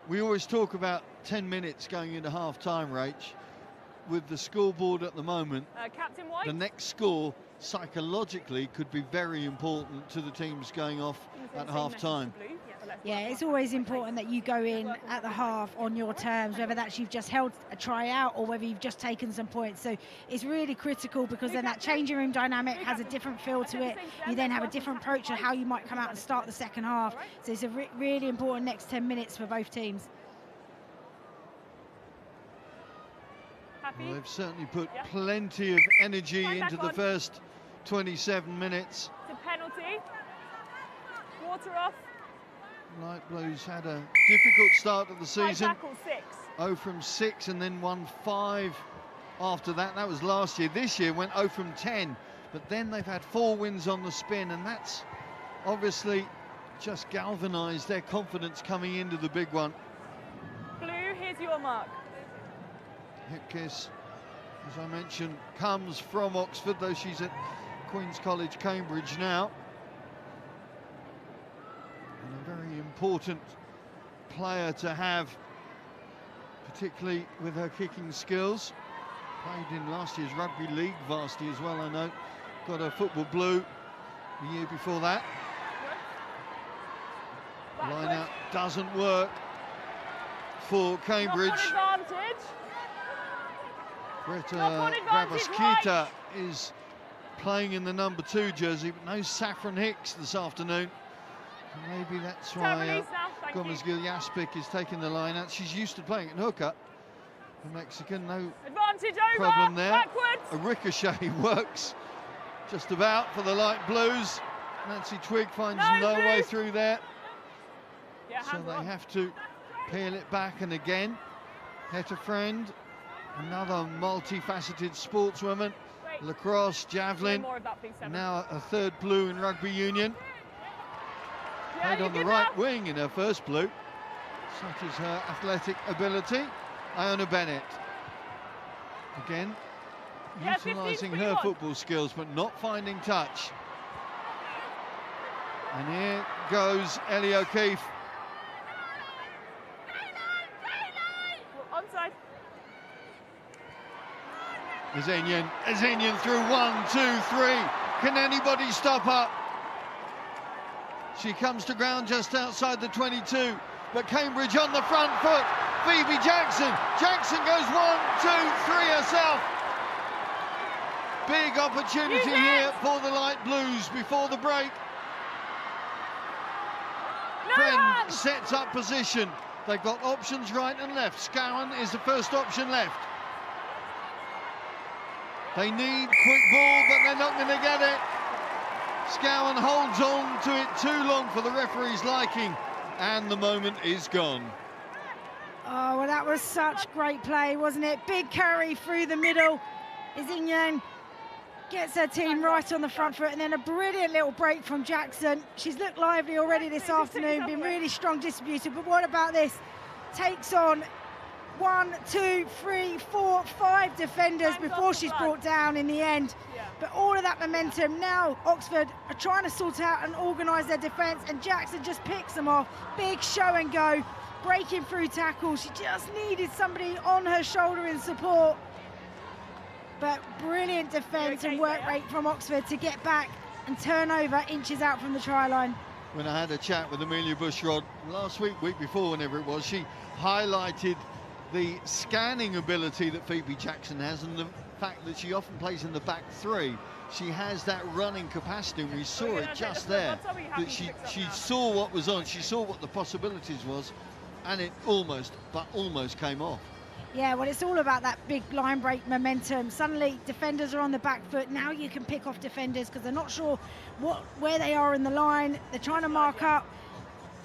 We always talk about 10 minutes going into half-time, Rach. With the scoreboard at the moment, Captain White. the next score psychologically could be very important to the teams going off at half-time. Yeah, it's always important that you go in at the half on your terms, whether that's you've just held a try out or whether you've just taken some points. So it's really critical, because then that changing room dynamic has a different feel to it. You then have a different approach to how you might come out and start the second half. So it's a really important next 10 minutes for both teams. Well, they've certainly put plenty of energy into the first 27 minutes. It's a penalty. Water off. Light Blues had a difficult start of the season. Tackle 6. 0 from 6 and then won 5 after that. That was last year. This year went 0 from 10. But then they've had 4 wins on the spin, and that's obviously just galvanised their confidence coming into the big one. Blue, here's your mark. Hipkiss, as I mentioned, comes from Oxford, though she's at Queen's College, Cambridge now. And a very important player to have, particularly with her kicking skills. Played in last year's Rugby League varsity as well, I know. Got her football blue the year before that. Line out doesn't work. for Cambridge. Advantage. Greta Grabowskita is playing in the number 2 jersey, but no Saffron Hicks this afternoon. Maybe that's why Gomez Gil-Jaspic is taking the line out. She's used to playing at hooker. The Mexican, no problem there. Backwards. A ricochet works just about for the light blues. Nancy Twigg finds no way through there. Yeah, So they have to peel it back, and again, Hetterfriend, another multifaceted sportswoman. Lacrosse, javelin, now a 3rd blue in rugby union. Played on the right wing in her first blue. Such is her athletic ability. Iona Bennett, again, utilising her football skills, but not finding touch. And here goes Ellie O'Keefe. Onside. Azenian through 1, 2, 3. Can anybody stop her? She comes to ground just outside the 22, but Cambridge on the front foot. Phoebe Jackson. Jackson goes 1, 2, 3 herself. Big opportunity here for the light blues before the break. Friend sets up position. They've got options right and left. Scowen is the first option left. They need quick ball, but they're not going to get it. Scowen holds on to it too long for the referee's liking, and the moment is gone. Oh, well, that was such great play, wasn't it? Big carry through the middle. Azenian gets her team right on the front foot, and then a brilliant little break from Jackson. She's looked lively already this afternoon, been really strong distributor, but what about this? Takes on 1, 2, 3, 4, 5 defenders before she's brought down in the end. But all of that momentum, now Oxford are trying to sort out and organise their defence, and Jackson just picks them off. Big show and go, breaking through tackles. She just needed somebody on her shoulder in support. But brilliant defence and work rate from Oxford to get back and turn over inches out from the try line. When I had a chat with Amelia Bushrod last week before, whenever it was, she highlighted the scanning ability that Phoebe Jackson has, and the fact that she often plays in the back 3. She has that running capacity, and we saw it just there, that she saw what was on, she saw what the possibilities was, and it almost came off. Yeah, well, it's all about that big line break momentum. Suddenly defenders are on the back foot. Now you can pick off defenders because they're not sure where they are in the line. They're trying to mark up.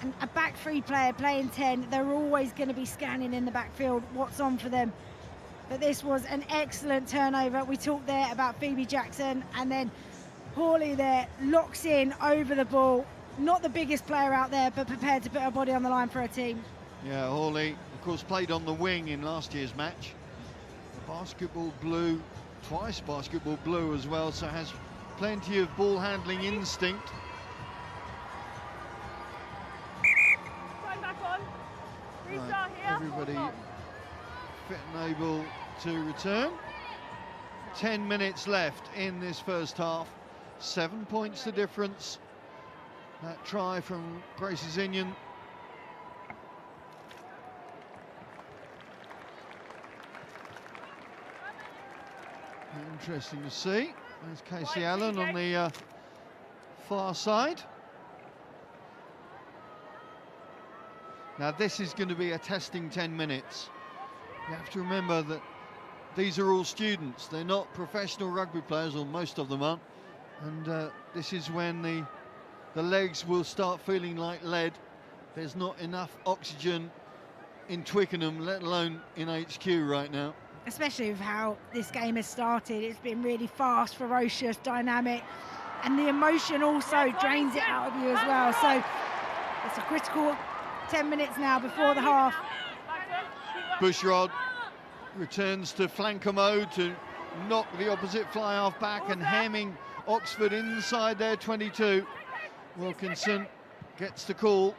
And a back 3 player playing 10, they're always going to be scanning in the backfield what's on for them. But this was an excellent turnover. We talked there about Phoebe Jackson, and then Hawley there locks in over the ball. Not the biggest player out there, but prepared to put her body on the line for her team. Yeah, Hawley, of course, played on the wing in last year's match. The basketball blue, twice basketball blue as well, so has plenty of ball handling instinct. Right, everybody fit and able to return. 10 minutes left in this first half. 7 points the difference. That try from Grace Azenian. Interesting to see. There's Casey Allen on the far side. Now this is going to be a testing 10 minutes. You have to remember that these are all students. They're not professional rugby players, or most of them aren't. And this is when the legs will start feeling like lead. There's not enough oxygen in Twickenham, let alone in HQ right now. Especially with how this game has started. It's been really fast, ferocious, dynamic, and the emotion also drains it out of you as well. So it's a critical 10 minutes now before the half. Bushrod returns to flanker mode to knock the opposite fly half back and hemming Oxford inside their 22. Wilkinson gets the call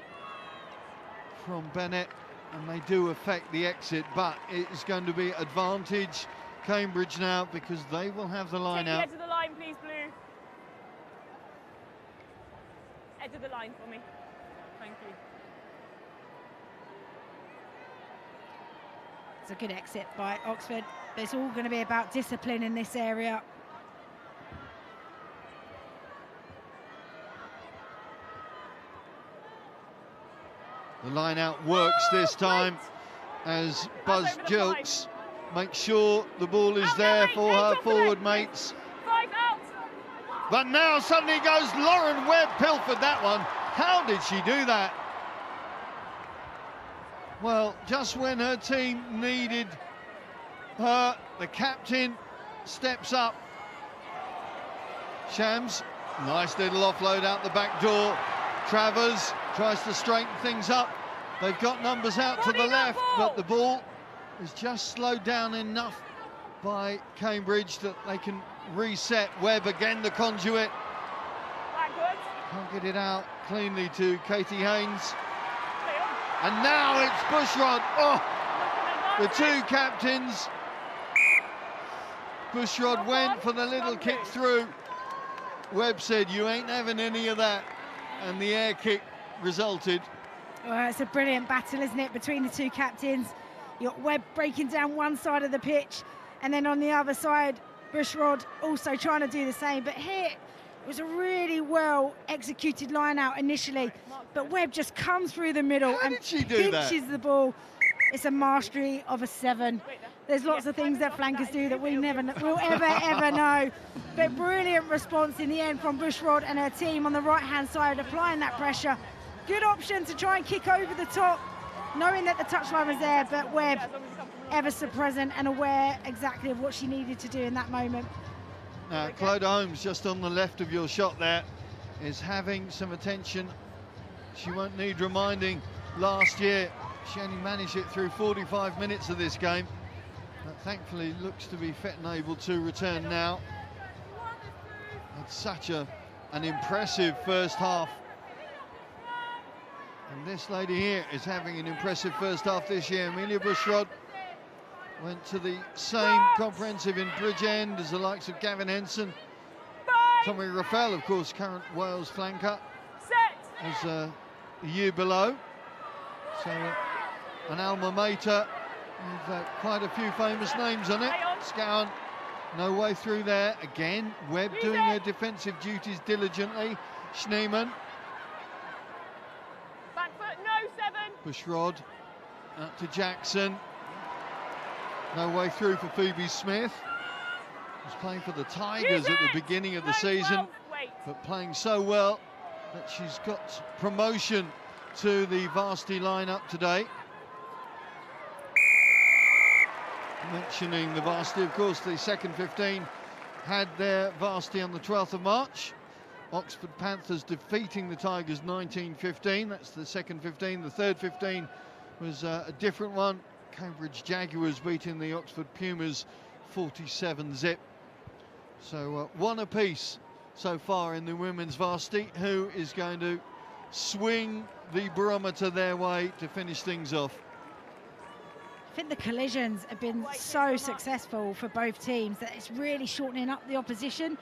from Bennett, and they do affect the exit, but it's going to be advantage Cambridge now because they will have the line out. Edge of the line, please, Blue. Edge of the line for me. Thank you. It's a good exit by Oxford. But it's all going to be about discipline in this area. The line out works this time as Buzz Gilks makes sure the ball is there for her forward mates. But now suddenly goes Lauren Webb, pilfered that one. How did she do that? Well, just when her team needed her, the captain steps up. Shams, nice little offload out the back door. Travers tries to straighten things up. They've got numbers out to the left, but the ball is just slowed down enough by Cambridge that they can reset. Webb again, the conduit. Can't get it out cleanly to Katie Haynes. And now it's Bushrod. Oh, the two captains. Bushrod went for the little kick through. Webb said, "You ain't having any of that." And the air kick resulted. Well, it's a brilliant battle, isn't it, between the two captains. You've got Webb breaking down one side of the pitch, and then on the other side, Bushrod also trying to do the same. But here, it was a really well executed line out initially, but Webb just comes through the middle and pinches the ball. It's a mastery of a 7. There's lots of things that flankers do that we never will ever know. But brilliant response in the end from Bushrod and her team on the right-hand side, applying that pressure. Good option to try and kick over the top, knowing that the touchline was there, but Webb ever so present and aware exactly of what she needed to do in that moment. Now, Clodagh Holmes, just on the left of your shot there, is having some attention. She won't need reminding. Last year, she only managed it through 45 minutes of this game. But thankfully, looks to be fit and able to return now. Had such an impressive first half. And this lady here is having an impressive first half this year. Amelia Bushrod went to the same comprehensive in Bridgend as the likes of Gavin Henson. Tommy Raffel, of course, current Wales flanker, as a year below. So an alma mater with quite a few famous names on it. Scowen, no way through there. Again, Webb doing her defensive duties diligently. Schneemann. Back foot, no, 7. Bushrod out to Jackson. No way through for Phoebe Smith. Was playing for the Tigers at the beginning of the season, but playing so well that she's got promotion to the varsity lineup today. Mentioning the varsity, of course, the second 15 had their varsity on the 12th of March. Oxford Panthers defeating the Tigers 19-15. That's the second 15. The third 15 was a different one. Cambridge Jaguars beating the Oxford Pumas 47-zip. So one apiece so far in the women's varsity. Who is going to swing the barometer their way to finish things off? I think the collisions have been so successful for both teams that it's really shortening up the opposition,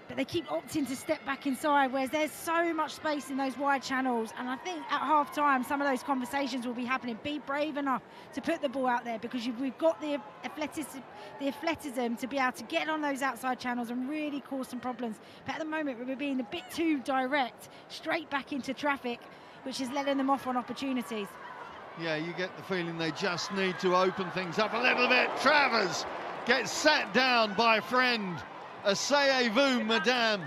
but they keep opting to step back inside, whereas there's so much space in those wide channels. And I think at half time some of those conversations will be happening. Be brave enough to put the ball out there, because we've got the athleticism to be able to get on those outside channels and really cause some problems. But at the moment we're being a bit too direct, straight back into traffic, which is letting them off on opportunities. Yeah, you get the feeling they just need to open things up a little bit. Travers gets sat down by friend. Asseyez-vous, madame.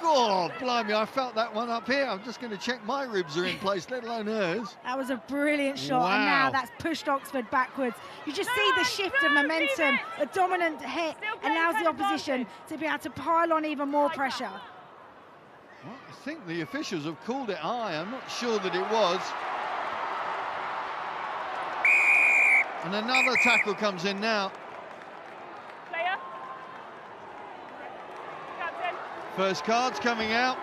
God, blimey, I felt that one up here. I'm just going to check my ribs are in place, let alone hers. That was a brilliant shot, wow. And now that's pushed Oxford backwards. You just see the shift of momentum. A dominant hit allows the opposition to be able to pile on even more pressure. Well, I think the officials have called it high. I'm not sure that it was. And another tackle comes in now. Player. Captain. First card's coming out.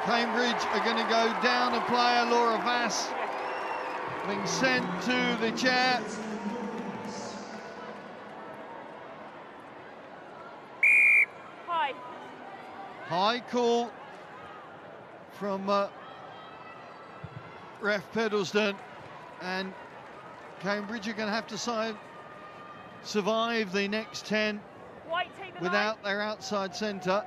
Cambridge are going to go down a player, Laura Vass, being sent to the chair. High. High call from Ref Peddleston, and Cambridge are going to have to survive the next 10 White, take the without line. their outside centre.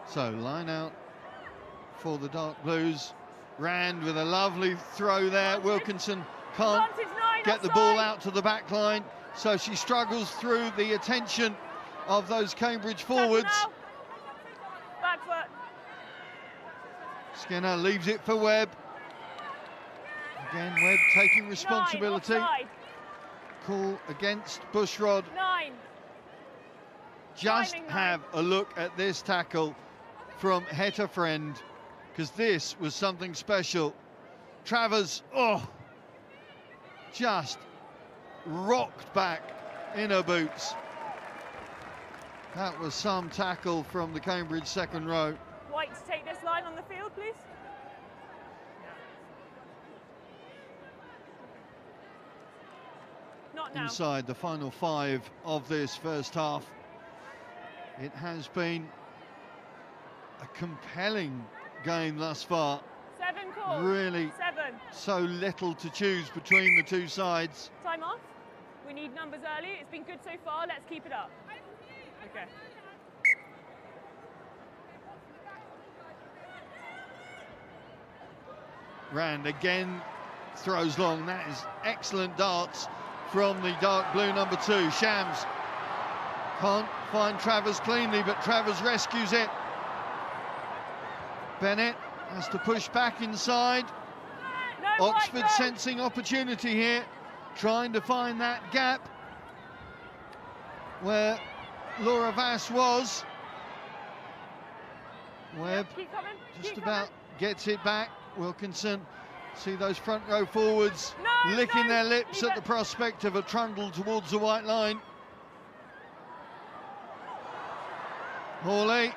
So line out for the Dark Blues. Rand with a lovely throw there. Wilkinson can't get the ball out to the back line, so she struggles through the attention of those Cambridge forwards. Back foot. Skinner leaves it for Webb. Again, Webb taking responsibility. 9, offside. Call against Bushrod. 9. Just Timing, have a look at this tackle from Heta Friend, because this was something special. Travers, just rocked back in her boots. That was some tackle from the Cambridge second row. White to take this line on the field, please. Not now. Inside the final 5 of this first half. It has been a compelling game thus far. 7 calls. Really 7. so little to choose between the two sides. Time off. We need numbers early. It's been good so far. Let's keep it up. Okay. Rand again throws long. That is excellent darts from the dark blue number 2. Shams can't find Travers cleanly, but Travers rescues it. Bennett has to push back inside. No, Oxford White, go. sensing opportunity here, trying to find that gap where Laura Vass was. Webb Keep coming. just Keep about coming. gets it back. Wilkinson, see those front row forwards No, licking no, their lips leave at the it. prospect of a trundle towards the white line. Hawley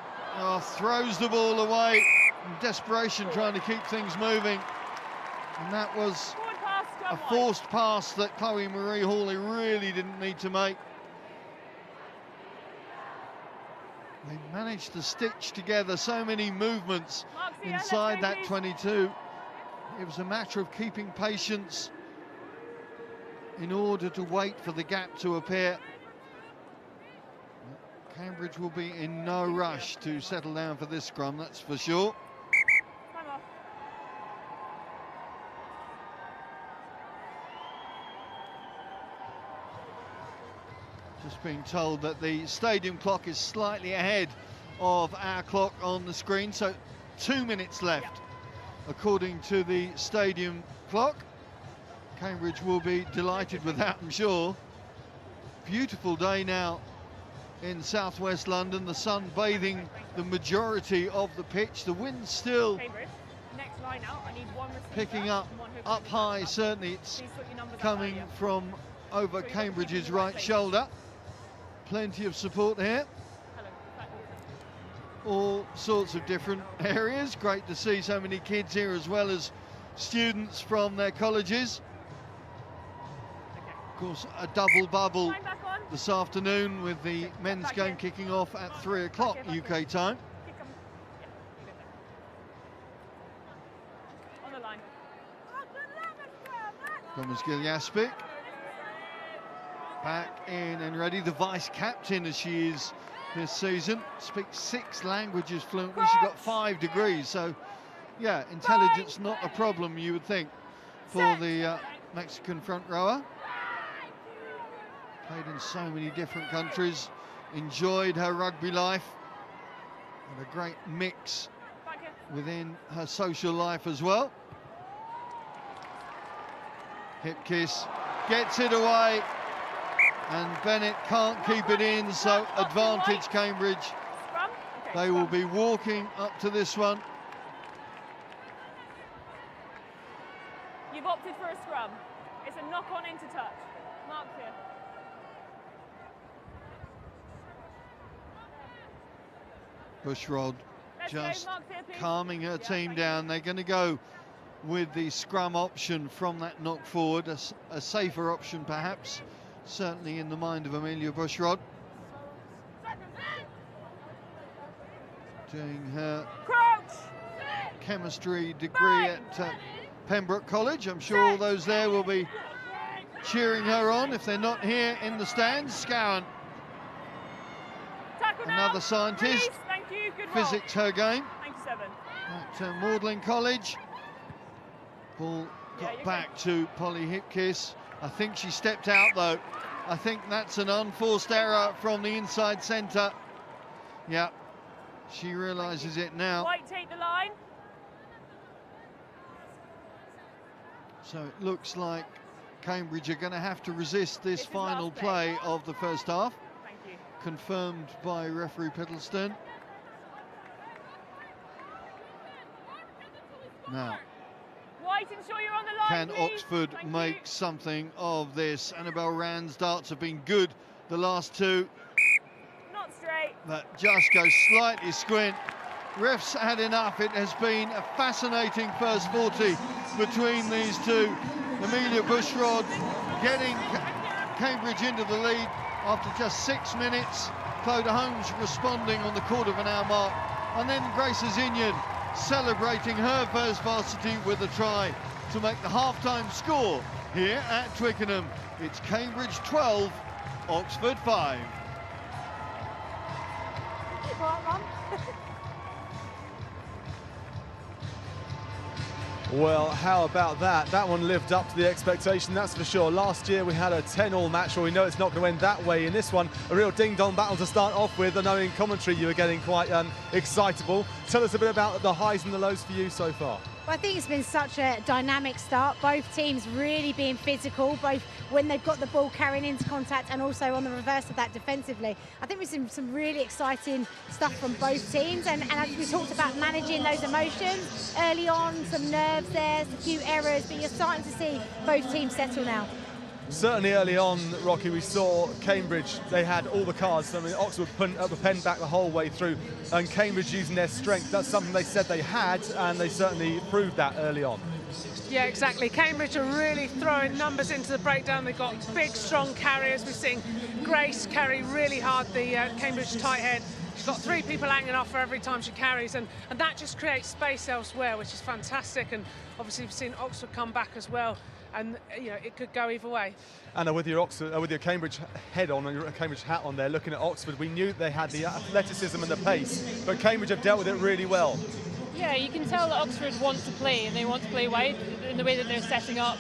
throws the ball away in desperation, trying to keep things moving. And that was Forward pass, a scrum White. forced pass that Chloe Marie Hawley really didn't need to make. They managed to stitch together so many movements Mark's here, let's inside go, that please. 22. It was a matter of keeping patience in order to wait for the gap to appear. Cambridge will be in no rush to settle down for this scrum, that's for sure. Time off. Just being told that the stadium clock is slightly ahead of our clock on the screen, so 2 minutes left according to the stadium clock. Cambridge will be delighted with that, I'm sure. Beautiful day now in southwest London, the sun bathing the majority of the pitch. The wind still Cambridge. Next line out. I need one receiver. picking up and one hooker up in the high, front. certainly it's Please put your numbers up coming earlier. from over Cambridge's right shoulder. Plenty of support here, Hello. Back over. all sorts of different areas. Great to see so many kids here as well as students from their colleges. Okay. Of course, a double bubble Time back on. this afternoon with the men's Back game here. kicking off at 3 o'clock Back here. UK time. Keep coming. Yeah, you good there. On the line. Thomas Giljaspic back in and ready. The vice captain, as she is this season, speaks 6 languages fluently. She got 5 degrees, so yeah, intelligence not a problem, you would think, for the Mexican front rower. Played in so many different countries, enjoyed her rugby life, and a great mix Back here. within her social life as well. Hip kiss, gets it away, and Bennett can't keep it in, so advantage Cambridge. Scrum. Okay, They will scrum. be walking up to this one. You've opted for a scrum. It's a knock on into touch. Mark's here. Bushrod Let's just go. Mark's here, please. calming her Yeah, team thank down. you. They're going to go with the scrum option from that knock forward, a safer option perhaps, certainly in the mind of Amelia Bushrod. Doing her chemistry degree at Pembroke College. I'm sure all those there will be cheering her on if they're not here in the stands. Scowen, another scientist, physics her game at Magdalen College. Ball got back to Polly Hipkiss. I think she stepped out though. I think that's an unforced error from the inside centre. Yeah, she realises it now. White, take the line. So it looks like Cambridge are going to have to resist this final play of the first half. Thank you. Confirmed by referee Piddleston. Now, White, ensure you're on the line, can please. Oxford make something of this? Annabelle Rand's darts have been good, the last two. Not straight. That just goes slightly squint. Refs had enough. It has been a fascinating first 40 between these two. Amelia Bushrod getting Cambridge into the lead after just 6 minutes. Clodagh Holmes responding on the quarter of an hour mark. And then Grace Azinian celebrating her first varsity with a try to make the half-time score here at Twickenham. It's Cambridge 12, Oxford 5. Well, how about that? That one lived up to the expectation, that's for sure. Last year we had a 10-all match, well, we know it's not going to end that way. In this one, a real ding-dong battle to start off with. I know in commentary you were getting quite excitable. Tell us a bit about the highs and the lows for you so far. Well, I think it's been such a dynamic start. Both teams really being physical, both when they've got the ball carrying into contact and also on the reverse of that defensively. I think we've seen some really exciting stuff from both teams. And as we talked about managing those emotions early on, some nerves there, a few errors, but you're starting to see both teams settle now. Certainly early on, Rocky, we saw Cambridge, they had all the cards. I mean, Oxford putting up the pen back the whole way through, and Cambridge using their strength. That's something they said they had, and they certainly proved that early on. Yeah, exactly. Cambridge are really throwing numbers into the breakdown. They've got big, strong carriers. We've seen Grace carry really hard, the Cambridge tight head. She's got 3 people hanging off her every time she carries, and that just creates space elsewhere, which is fantastic. And obviously we've seen Oxford come back as well. And you know, it could go either way. Anna, with your Cambridge head on and your Cambridge hat on there, looking at Oxford, we knew they had the athleticism and the pace, but Cambridge have dealt with it really well. Yeah, you can tell that Oxford want to play, and they want to play wide in the way that they're setting up.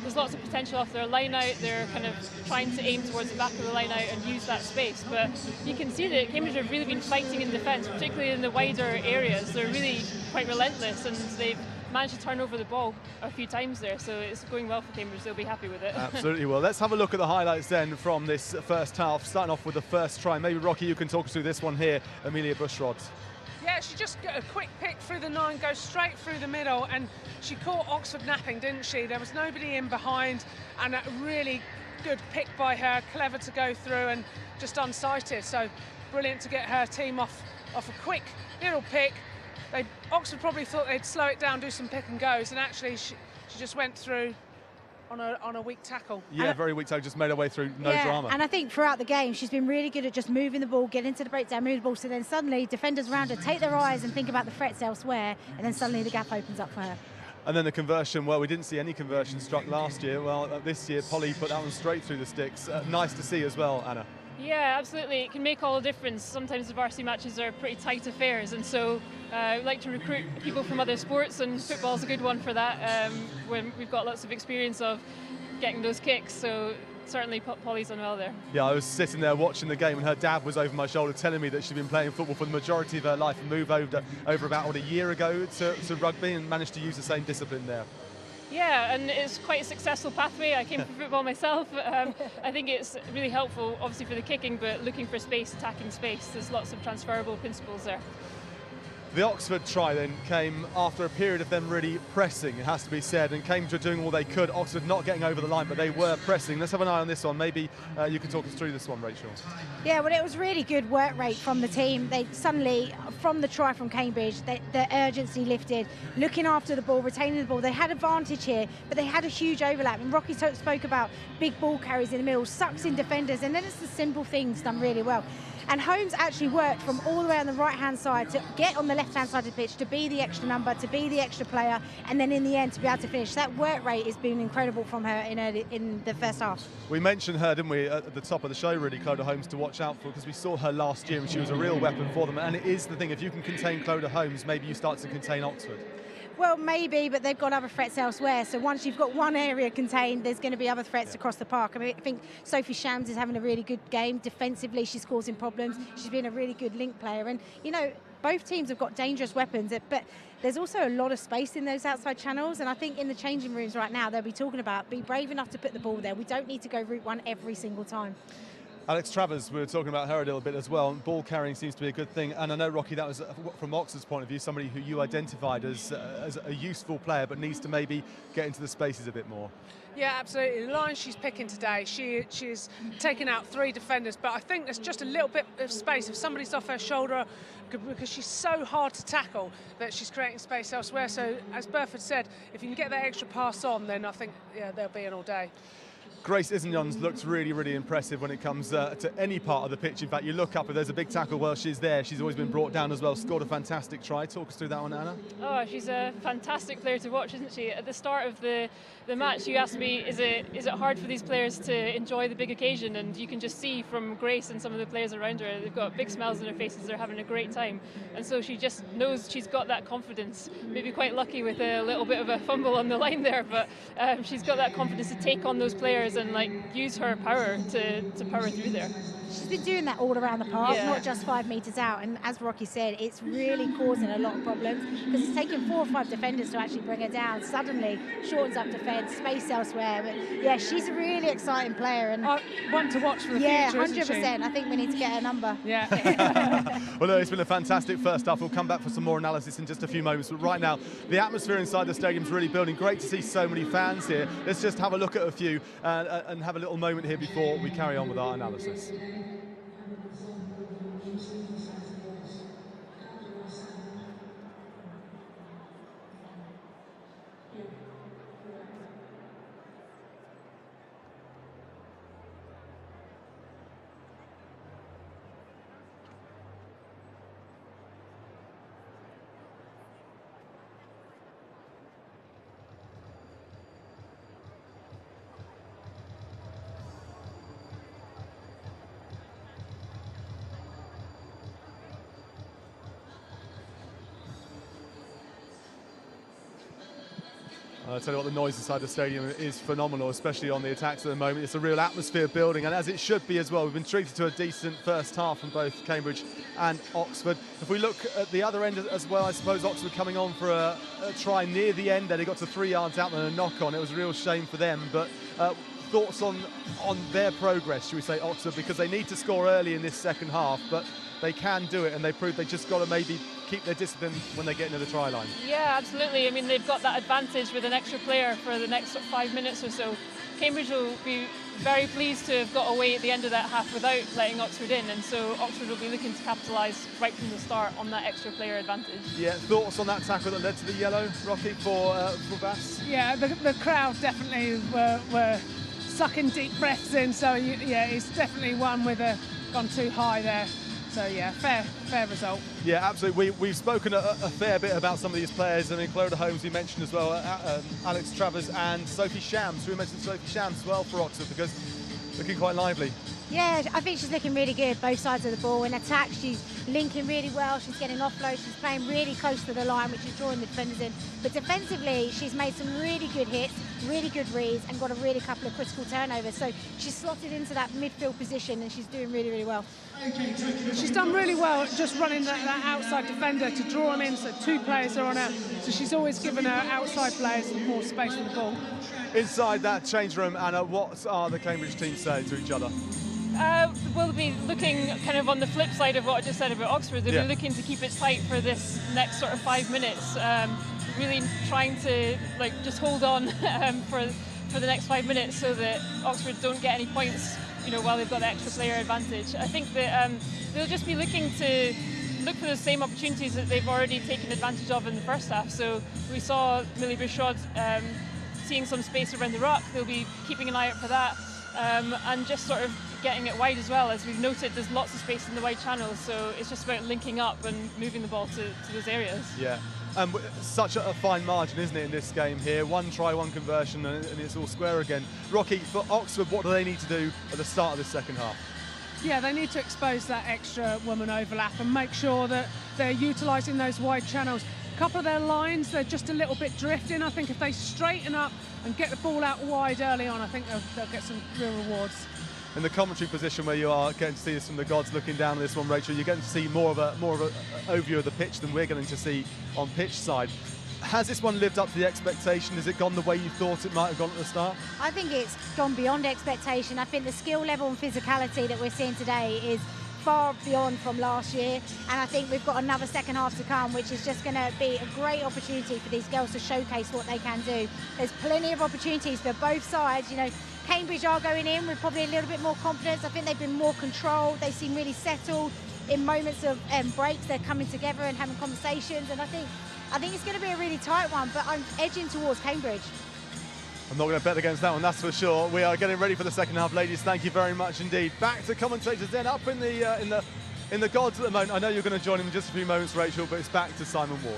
There's lots of potential off their line out. They're kind of trying to aim towards the back of the line out and use that space. But you can see that Cambridge have really been fighting in defence, particularly in the wider areas. They're really quite relentless, and they've managed to turn over the ball a few times there, so it's going well for Cambridge. They'll be happy with it. Absolutely. Well, let's have a look at the highlights then from this first half, starting off with the first try. Maybe Rocky, you can talk us through this one here, Amelia Bushrod. Yeah, she just got a quick pick through the 9, goes straight through the middle, and she caught Oxford napping, didn't she? There was nobody in behind, and a really good pick by her, clever to go through and just unsighted. So brilliant to get her team off a quick little pick. Oxford probably thought they'd slow it down, do some pick and goes, and actually she just went through on a weak tackle. Yeah, very weak tackle, just made her way through, no drama. And I think throughout the game she's been really good at just moving the ball, getting into the breakdown, move the ball, so then suddenly defenders around her take their eyes and think about the threats elsewhere, and then suddenly the gap opens up for her. And then the conversion, well, we didn't see any conversion struck last year. Well, this year Polly put that one straight through the sticks. Nice to see as well, Anna. Yeah, absolutely. It can make all the difference. Sometimes the varsity matches are pretty tight affairs, and so we like to recruit people from other sports, and football's a good one for that, when we've got lots of experience of getting those kicks. So certainly Polly's done well there. Yeah, I was sitting there watching the game, and her dad was over my shoulder telling me that she'd been playing football for the majority of her life and moved over about a year ago to rugby and managed to use the same discipline there. Yeah, and it's quite a successful pathway. I came from football myself. I think it's really helpful, obviously, for the kicking, but looking for space, attacking space. There's lots of transferable principles there. The Oxford try then came after a period of them really pressing, it has to be said, and Cambridge were doing all they could. Oxford not getting over the line, but they were pressing. Let's have an eye on this one. Maybe you can talk us through this one, Rachel. Yeah, well, it was really good work rate from the team. They suddenly, from the try from Cambridge, the urgency lifted, looking after the ball, retaining the ball. They had advantage here, but they had a huge overlap. And Rocky spoke about big ball carries in the middle, sucks in defenders, and then it's the simple things done really well. And Holmes actually worked from all the way on the right-hand side to get on the left-hand side of the pitch, to be the extra number, to be the extra player, and then in the end to be able to finish. That work rate has been incredible from her in the first half. We mentioned her, didn't we, at the top of the show, really, Clodagh Holmes, to watch out for, because we saw her last year and she was a real weapon for them. And it is the thing, if you can contain Clodagh Holmes, maybe you start to contain Oxford. Well, maybe, but they've got other threats elsewhere. So once you've got one area contained, there's going to be other threats across the park. I mean, I think Sophie Shams is having a really good game. Defensively, she's causing problems. She's been a really good link player. And, you know, both teams have got dangerous weapons, but there's also a lot of space in those outside channels. And I think in the changing rooms right now, they'll be talking about, be brave enough to put the ball there. We don't need to go route one every single time. Alex Travers, we were talking about her a little bit as well. Ball carrying seems to be a good thing. And I know, Rocky, that was, from Oxford's point of view, somebody who you identified as a useful player, but needs to maybe get into the spaces a bit more. Yeah, absolutely. The line she's picking today, she's taken out 3 defenders, but I think there's just a little bit of space. If somebody's off her shoulder, because she's so hard to tackle, that she's creating space elsewhere. So, as Burford said, if you can get that extra pass on, then I think, yeah, they'll be in all day. Grace Isenjon's looks really, really impressive when it comes to any part of the pitch. In fact, you look up, if there's a big tackle, well, she's there. She's always been brought down as well. Scored a fantastic try. Talk us through that one, Anna. Oh, she's a fantastic player to watch, isn't she? At the start of the match, you asked me, is it hard for these players to enjoy the big occasion? And you can just see from Grace and some of the players around her, they've got big smiles on their faces. They're having a great time. And so she just knows she's got that confidence. Maybe quite lucky with a little bit of a fumble on the line there, but she's got that confidence to take on those players and use her power to power through there. She's been doing that all around the park, Yeah. not just 5 metres out. And as Rocky said, it's really causing a lot of problems because it's taken 4 or 5 defenders to actually bring her down. Suddenly, shortens up defence, space elsewhere. But yeah, she's a really exciting player. And one to watch for the future, isn't she? 100%. I think we need to get her number. Yeah. Well, no, it's been a fantastic first half. We'll come back for some more analysis in just a few moments. But right now, the atmosphere inside the stadium is really building. Great to see so many fans here. Let's just have a look at a few and have a little moment here before we carry on with our analysis. I'll tell you what, the noise inside the stadium is phenomenal, especially on the attacks at the moment. It's a real atmosphere building, and as it should be as well. We've been treated to a decent first half from both Cambridge and Oxford. If we look at the other end as well, I suppose Oxford coming on for a try near the end there. They got to 3 yards out and a knock on. It was a real shame for them, but thoughts on their progress, should we say, Oxford, because they need to score early in this second half, but they can do it, and they proved they just got to maybe keep their discipline when they get into the try line. Yeah, absolutely. I mean, they've got that advantage with an extra player for the next 5 minutes or so. Cambridge will be very pleased to have got away at the end of that half without letting Oxford in, and so Oxford will be looking to capitalise right from the start on that extra player advantage. Yeah, thoughts on that tackle that led to the yellow, Rocky, for Vass? Yeah, the crowd definitely were sucking deep breaths in, so yeah, it's definitely one with gone too high there. So yeah, fair result. Yeah, absolutely. We've spoken a fair bit about some of these players. I mean, Clodagh Holmes we mentioned as well, Alex Travers and Sophie Shams. We mentioned Sophie Shams as well for Oxford because looking quite lively. Yeah, I think she's looking really good, both sides of the ball. In attack, she's linking really well. She's getting offload. She's playing really close to the line, which is drawing the defenders in. But defensively, she's made some really good hits, really good reads, and got a really couple of critical turnovers. So she's slotted into that midfield position, and she's doing really, really well. She's done really well just running that outside defender to draw them in, so 2 players are on her. So she's always given her outside players more space with the ball. Inside that change room, Anna, what are the Cambridge team saying to each other? We'll be looking kind of on the flip side of what I just said about Oxford. They'll be looking to keep it tight for this next sort of 5 minutes. Really trying to just hold on for the next 5 minutes so that Oxford don't get any points, while they've got the extra player advantage. I think that they'll just be looking to look for the same opportunities that they've already taken advantage of in the first half. So we saw Millie Bouchard seeing some space around the ruck. They'll be keeping an eye out for that, and just sort of getting it wide as well. As we've noted, there's lots of space in the wide channels, so it's just about linking up and moving the ball to those areas. Yeah. Such a fine margin, isn't it, in this game here? 1 try, 1 conversion, and it's all square again. Rocky, for Oxford, what do they need to do at the start of this second half? Yeah, they need to expose that extra woman overlap and make sure that they're utilising those wide channels. A couple of their lines, they're just a little bit drifting. I think if they straighten up and get the ball out wide early on, I think they'll get some real rewards. In the commentary position where you are getting to see this from the gods looking down on this one, Rachel, you're getting to see more of a overview of the pitch than we're going to see on pitch side. Has this one lived up to the expectation? Has it gone the way you thought it might have gone at the start? I think it's gone beyond expectation. I think the skill level and physicality that we're seeing today is far beyond from last year, and I think we've got another second half to come, which is just going to be a great opportunity for these girls to showcase what they can do. There's plenty of opportunities for both sides. Cambridge are going in with probably a little bit more confidence. I think they've been more controlled. They seem really settled. In moments of breaks, they're coming together and having conversations, and I think it's going to be a really tight one, but I'm edging towards Cambridge. I'm not going to bet against that one, that's for sure. We are getting ready for the second half, ladies. Thank you very much indeed. Back to commentators then, up in the gods at the moment. I know you're going to join in just a few moments, Rachel, but it's back to Simon Ward.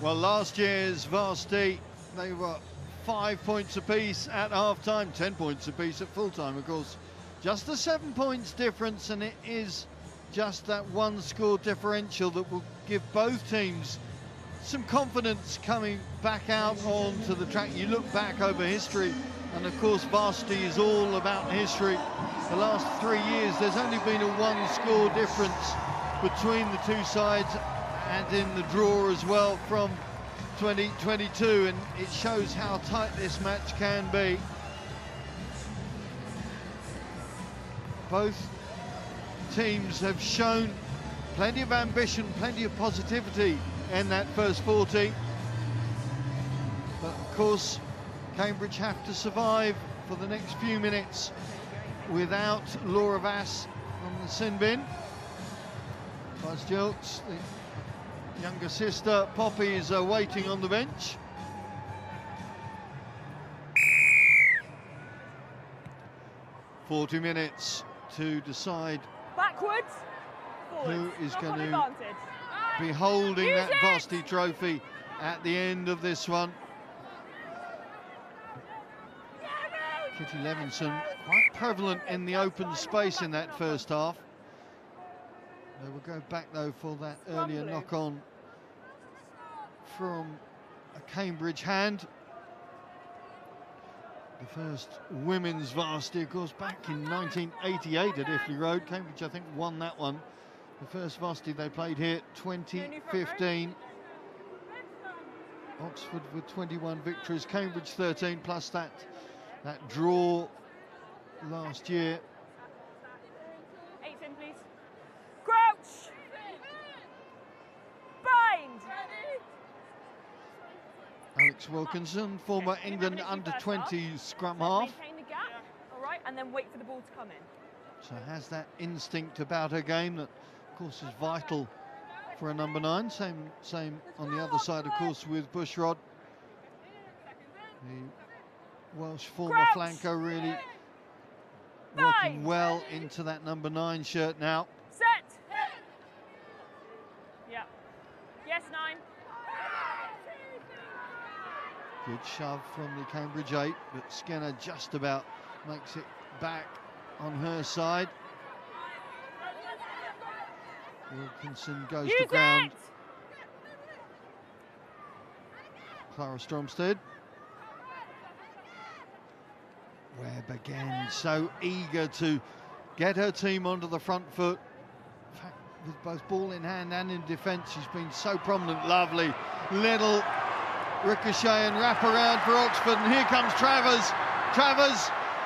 Well, last year's varsity, they were 5 points apiece at half-time, 10 points apiece at full-time, of course. Just a 7 points difference, and it is just that 1 score differential that will give both teams some confidence coming back out onto the track. You look back over history, and of course varsity is all about history. The last 3 years there's only been a 1 score difference between the two sides, and in the draw as well from 2022, and it shows how tight this match can be. Both teams have shown plenty of ambition, plenty of positivity in that first 40, but of course Cambridge have to survive for the next few minutes without Laura Vass on the sin bin. Buzz Jilts, the younger sister Poppy, is waiting on the bench. "40 minutes to decide Backwards. Forwards. who is Knock going on to advantage. be holding Use that it! varsity trophy at the end of this one. Kitty Levinson quite prevalent in the open space in that first half. They will go back though for that earlier knock-on from a Cambridge hand. The first women's varsity, of course, back in 1988 at Iffley Road. Cambridge, I think, won that one. The first varsity they played here, 2015. Oxford with 21 victories, Cambridge 13, plus that draw last year. 8 in, please. Crouch. Bind. Alex Wilkinson, former England under-20 scrum half. Maintain the gap. All right, and then wait for the ball to come in. So has that instinct about her game that, of course, is vital for a number 9. Same on the other side, of course, with Bushrod. The Welsh former flanker really working well into that number 9 shirt now. Set. Yeah. Yes, 9. Good shove from the Cambridge 8, but Skinner just about makes it back on her side. Wilkinson goes to ground. Clara Stromstead. Webb again, so eager to get her team onto the front foot. In fact, with both ball in hand and in defence, she's been so prominent. Lovely little ricochet and wrap around for Oxford, and here comes Travers.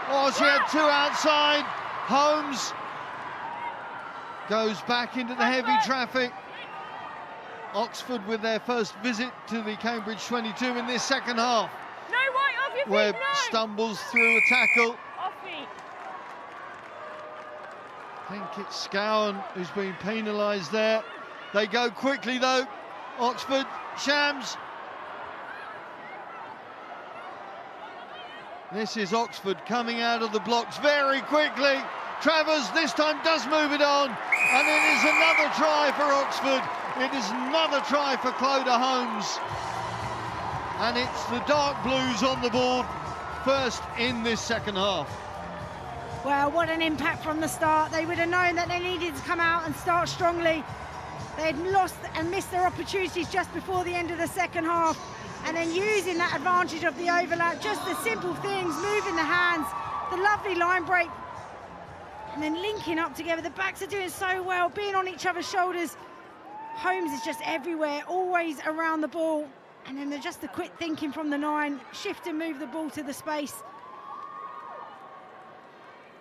Oh, she had two outside. Holmes goes back into the heavy traffic. Oxford with their first visit to the Cambridge 22 in this second half. No, right, off your feet, Webb no! stumbles through a tackle. Off feet. I think it's Scowen who's been penalised there. They go quickly though. Oxford, Shams. This is Oxford coming out of the blocks very quickly. Travers this time does move it on, and it is another try for Oxford. It is another try for Clodagh Holmes, and it's the Dark Blues on the board first in this second half. Well, what an impact from the start. They would have known that they needed to come out and start strongly. They had lost and missed their opportunities just before the end of the second half, and then using that advantage of the overlap, just the simple things, moving the hands, the lovely line break, and then linking up together. The backs are doing so well, being on each other's shoulders. Holmes is just everywhere, always around the ball, and then just the quick thinking from the 9, shift and move the ball to the space.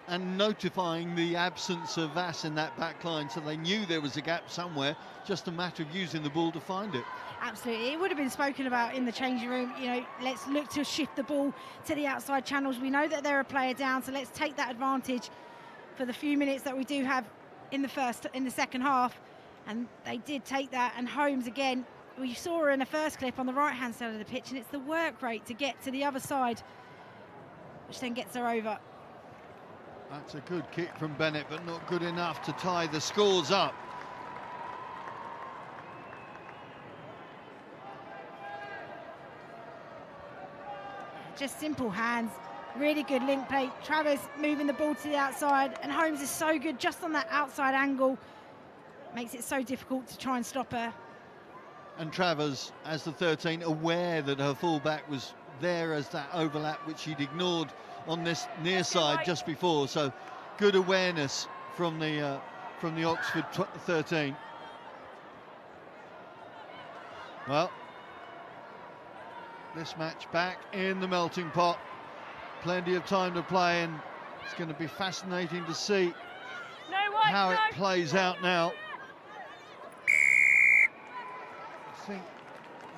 And notifying the absence of Vass in that back line, so they knew there was a gap somewhere, just a matter of using the ball to find it. Absolutely, it would have been spoken about in the changing room, you know, let's look to shift the ball to the outside channels. We know that they're a player down, so let's take that advantage for the few minutes that we do have in the second half. And they did take that, and Holmes again, we saw her in the first clip on the right hand side of the pitch, and it's the work rate to get to the other side which then gets her over. That's a good kick from Bennett, but not good enough to tie the scores up. Just simple hands, really good link play. Travers moving the ball to the outside, and Holmes is so good just on that outside angle. Makes it so difficult to try and stop her. And Travers, as the 13, aware that her fullback was there as that overlap, which she'd ignored on this near side just before. So good awareness from the Oxford 13. Well, this match back in the melting pot. Plenty of time to play, and it's going to be fascinating to see how it plays out now. I think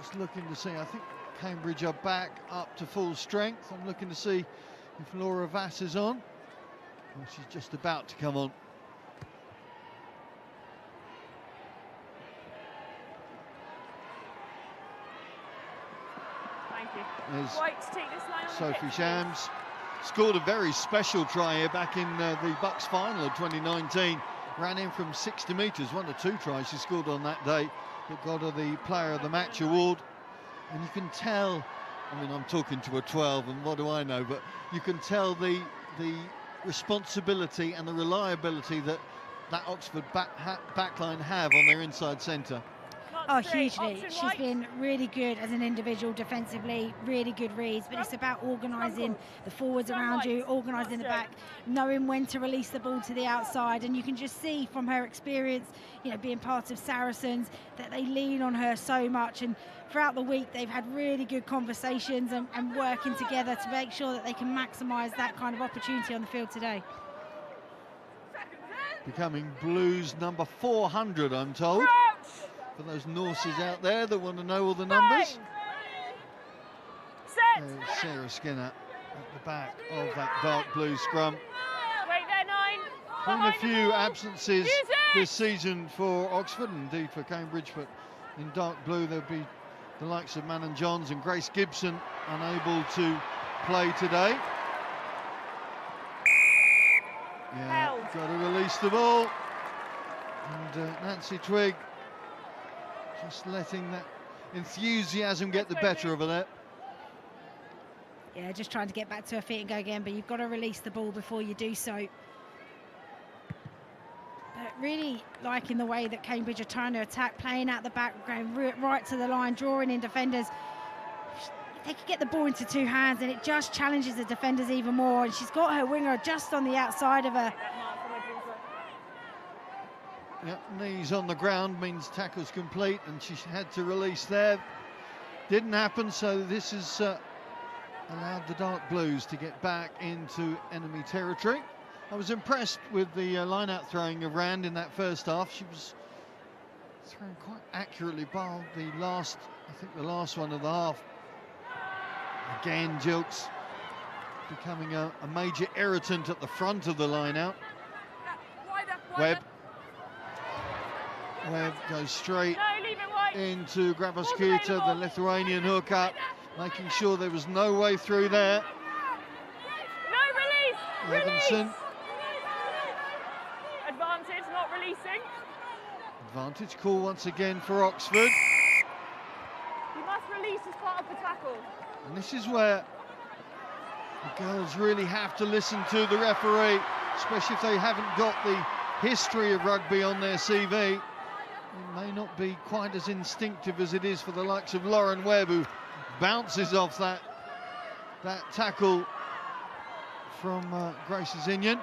just looking to see, I think Cambridge are back up to full strength. I'm looking to see if Laura Vass is on. Well, she's just about to come on. Thank you. There's White to take this line on Sophie the pitch, Shams. Scored a very special try here back in the Bucks final of 2019. Ran in from 60 metres, 1 or 2 tries she scored on that day that got her the Player of the Match award. And you can tell, I mean, I'm talking to a 12 and what do I know, but you can tell the responsibility and the reliability that Oxford backline have on their inside centre. Oh, hugely. She's been really good as an individual defensively, really good reads, but it's about organising the forwards around you, organising the back, knowing when to release the ball to the outside. And you can just see from her experience, you know, being part of Saracens, that they lean on her so much. And throughout the week, they've had really good conversations and working together to make sure that they can maximise that kind of opportunity on the field today. Becoming Blues number 400, I'm told. For those Norses out there that want to know all the numbers. There's Sarah Skinner at the back of that dark blue scrum. Wait there, 9. Been a few absences this season for Oxford, and indeed for Cambridge, but in dark blue there'll be the likes of Manon Johns and Grace Gibson unable to play today. Yeah, got to release the ball. And Nancy Twigg just letting that enthusiasm get the better of her there. Yeah, just trying to get back to her feet and go again, but you've got to release the ball before you do so. But really liking the way that Cambridge are trying to attack, playing out the back, going right to the line, drawing in defenders. They could get the ball into 2 hands, and it just challenges the defenders even more. And she's got her winger just on the outside of her. Yep, knees on the ground means tackle's complete, and she had to release there. Didn't happen, so this has allowed the Dark Blues to get back into enemy territory. I was impressed with the line-out throwing of Rand in that first half. She was throwing quite accurately, bar the last, I think the last one of the half. Again, Jilks becoming a major irritant at the front of the line-out. Webb goes straight into Graboskita, the Lithuanian hooker, making sure there was no way through there. No, release! Levinson. Advantage, not releasing. Advantage call once again for Oxford. You must release as part of the tackle. And this is where the girls really have to listen to the referee, especially if they haven't got the history of rugby on their CV. It may not be quite as instinctive as it is for the likes of Lauren Webb, who bounces off that tackle from Grace Zinian. No!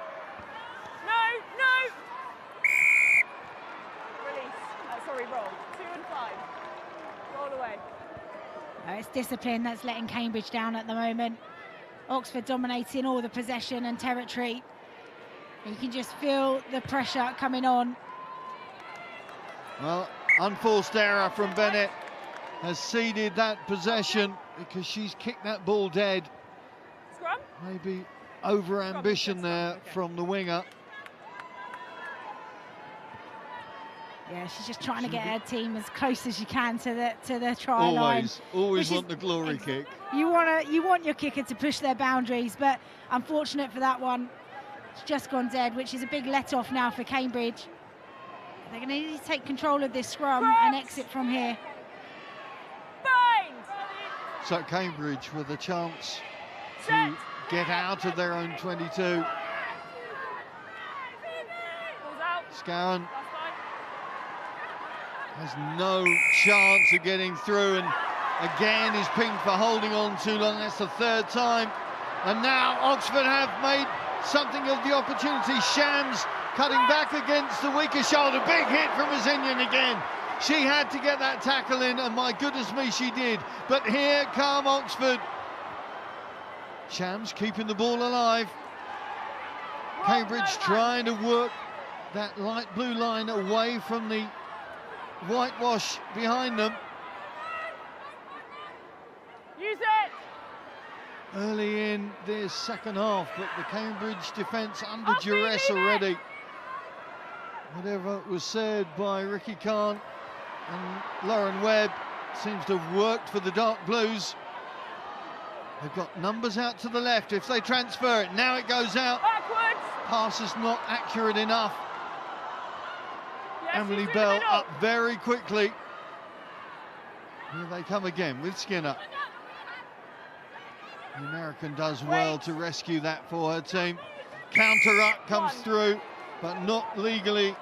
Release. Sorry, roll. 2 and 5. Roll away. It's discipline that's letting Cambridge down at the moment. Oxford dominating all the possession and territory. You can just feel the pressure coming on. Well, unforced error from Bennett has ceded that possession because she's kicked that ball dead. Scrum? Maybe over-ambition there from the winger. Yeah, she's just trying to get her team as close as she can to the try line. Always want the glory kick. You want your kicker to push their boundaries, but unfortunate for that one, it's just gone dead, which is a big let-off now for Cambridge. They're going to need to take control of this scrum and exit from here. Bind! So Cambridge with a chance to get out of their own 22. Balls out. Scowen That's fine. has no chance of getting through, and again is pinged for holding on too long. That's the third time. And now Oxford have made something of the opportunity. Shams cutting back against the weaker shoulder. Big hit from Azinian again. She had to get that tackle in, and my goodness me, she did. But here come Oxford. Shams keeping the ball alive. Cambridge trying to work that light blue line away from the whitewash behind them. Use it! Early in this second half, but the Cambridge defence under duress already. Whatever was said by Ricky Khan and Lauren Webb seems to have worked for the Dark Blues. They've got numbers out to the left. If they transfer it, now it goes out. Backwards! Pass is not accurate enough. Yes, Emily Bell up very quickly. Here they come again with Skinner. The American does well to rescue that for her team. Counter up comes through, but not legally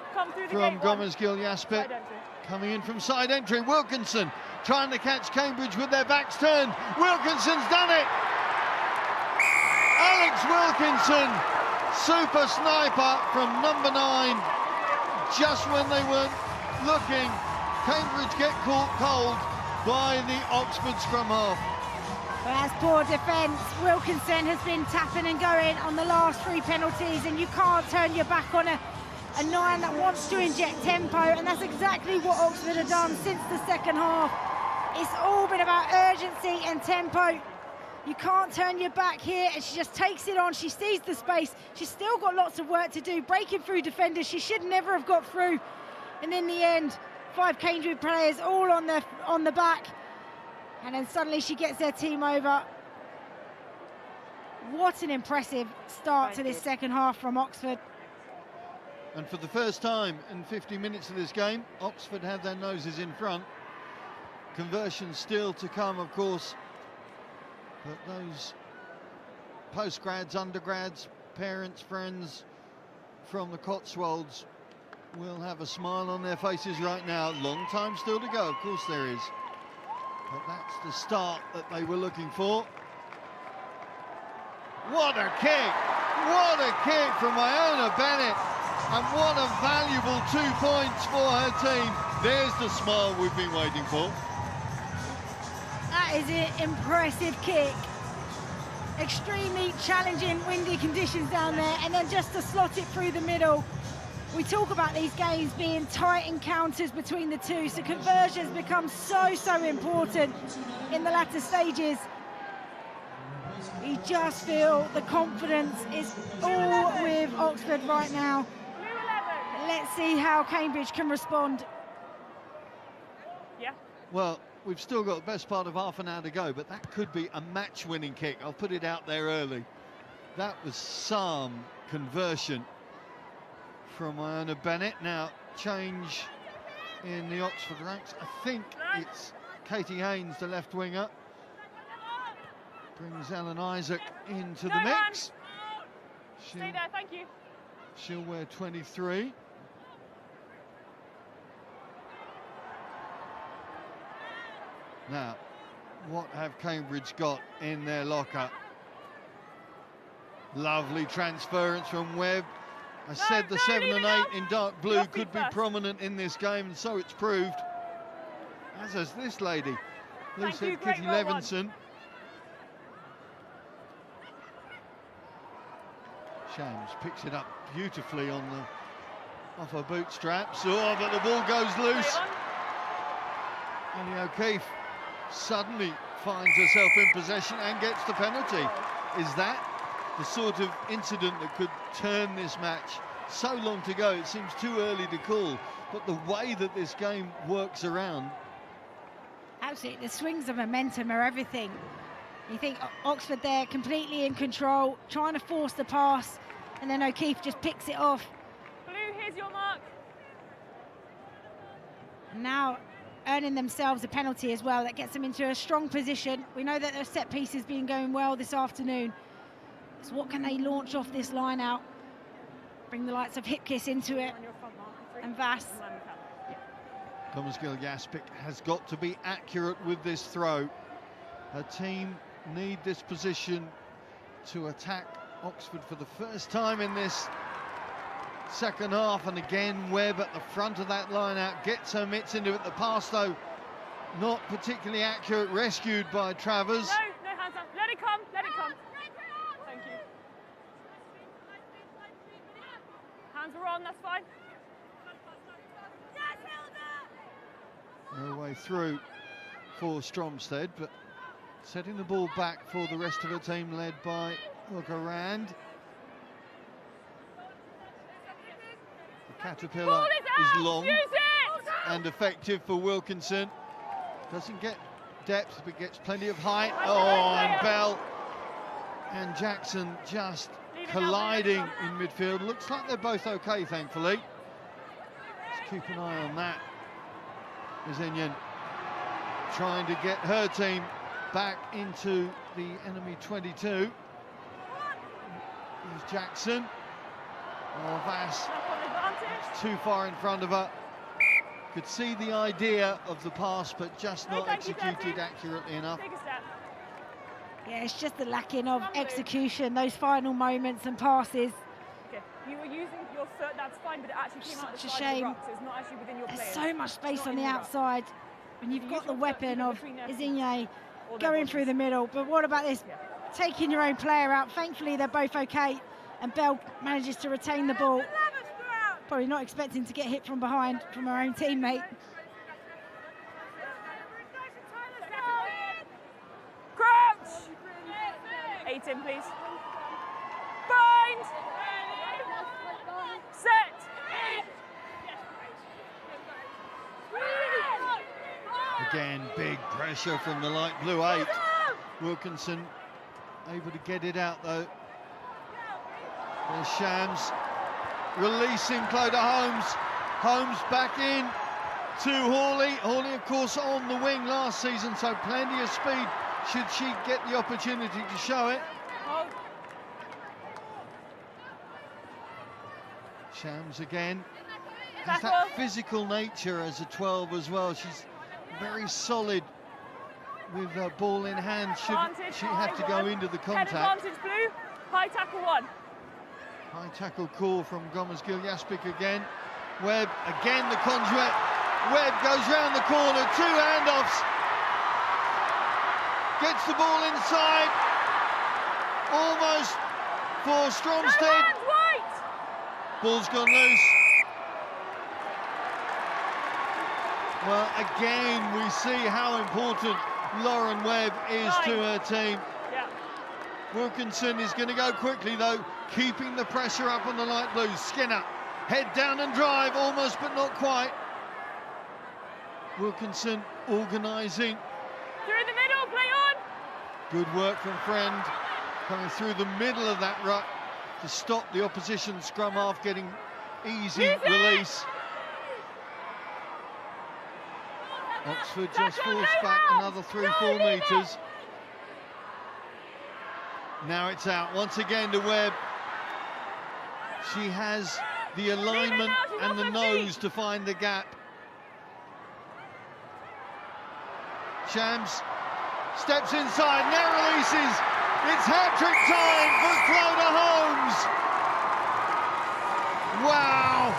from Gomez Gil-Yaspet. Coming in from side entry, Wilkinson trying to catch Cambridge with their backs turned. Wilkinson's done it! Alex Wilkinson, super sniper from number 9. Just when they weren't looking, Cambridge get caught cold by the Oxford scrum half. Well, that's poor defence. Wilkinson has been tapping and going on the last 3 penalties, and you can't turn your back on a 9 that wants to inject tempo, and that's exactly what Oxford have done since the second half. It's all been about urgency and tempo. You can't turn your back here, and she just takes it on. She sees the space. She's still got lots of work to do, breaking through defenders. She should never have got through. And in the end, 5 Cambridge players all on the back. And then suddenly she gets their team over. What an impressive start to this second half from Oxford. And for the first time in 50 minutes of this game, Oxford have their noses in front. Conversions still to come, of course. But those postgrads, undergrads, parents, friends from the Cotswolds will have a smile on their faces right now. Long time still to go, of course there is. But that's the start that they were looking for. What a kick! What a kick from Iona Bennett! And what a valuable 2 points for her team. There's the smile we've been waiting for. That is an impressive kick. Extremely challenging windy conditions down there, and then just to slot it through the middle. We talk about these games being tight encounters between the two, so conversions become so important in the latter stages. You just feel the confidence is all with Oxford right now. Let's see how Cambridge can respond. Yeah. Well, we've still got the best part of half an hour to go, but that could be a match-winning kick. I'll put it out there early. That was some conversion from Iona Bennett. Now, change in the Oxford ranks. I think it's Katie Haynes, the left winger. Brings Ellen Isaac into the mix. Stay there, thank you. She'll wear 23. Now, what have Cambridge got in their locker? Lovely transference from Webb. I said the 7 and 8 in dark blue could be prominent in this game, and so it's proved. As has this lady, loose-head Kitty Levinson. Shams picks it up beautifully on the off her bootstraps. Oh, but the ball goes loose. Ellie O'Keefe suddenly finds herself in possession and gets the penalty. Is that the sort of incident that could turn this match? So long to go, it seems too early to call, but the way that this game works around. Absolutely, the swings of momentum are everything. You think Oxford there completely in control, trying to force the pass, and then O'Keefe just picks it off. Blue, here's your mark. Now earning themselves a penalty as well. That gets them into a strong position. We know that their set piece has been going well this afternoon. So what can they launch off this line out? Bring the likes of Hipkiss into it, and Vass. Thomas Gill-Yaspic has got to be accurate with this throw. Her team need this position to attack Oxford for the first time in this second half, and again Webb at the front of that line out, gets her mitts into it. The pass though not particularly accurate, rescued by Travers. No hands up, let it come, let it come. Thank you. Hands are on, that's fine. No way through for Stromstead, but setting the ball back for the rest of her team, led by Uga Rand. The caterpillar is long and effective for Wilkinson. Doesn't get depth, but gets plenty of height. Oh, and Bell and Jackson just colliding in midfield. Looks like they're both okay, thankfully. Let's keep an eye on that. Mazinian trying to get her team back into the enemy 22. Here's Jackson. Oh, Vass too far in front of her. Could see the idea of the pass, but just not executed accurately enough. Yeah, it's just the lacking of execution, those final moments and passes. Okay. You were using your foot, that's fine, but it actually came out the Such a side shame. of the ruck, so it's not actually within your There's players. so much space Not on in the the ruck. outside when you've got the weapon of Izinye Or their going through the middle. But what about this? Yeah. Taking your own player out. Thankfully, they're both okay, and Bell manages to retain the ball. Probably not expecting to get hit from behind from her own teammate. Crouch! 8 in, please. Bind! Set! Again, big pressure from the light blue 8. Wilkinson able to get it out though. There's Shams releasing Clodagh Holmes. Holmes back in to Hawley. Hawley, of course, on the wing last season, so plenty of speed should she get the opportunity to show it. Shams again has that physical nature as a 12 as well. She's very solid with her ball in hand. Should she have to go into the contact? Head advantage, Blue. High tackle 1. High tackle call from Gomes Gill-Yaspic again. Webb, again the conduit. Webb goes round the corner, 2 handoffs. gets the ball inside, almost for Stromstead. Ball's gone loose. Well, again, we see how important Lauren Webb is to her team. Yeah. Wilkinson is going to go quickly, though, keeping the pressure up on the light blues. Skinner, head down and drive, almost but not quite. Wilkinson organising. Through the middle, play on. Good work from Friend, coming through the middle of that ruck to stop the opposition scrum half getting easy release. Oxford just forced back another 3-4 metres. Now it's out once again to Webb. She has the alignment and the nose to find the gap. Shams steps inside, now releases. It's hat-trick time for Clodagh Holmes. Wow,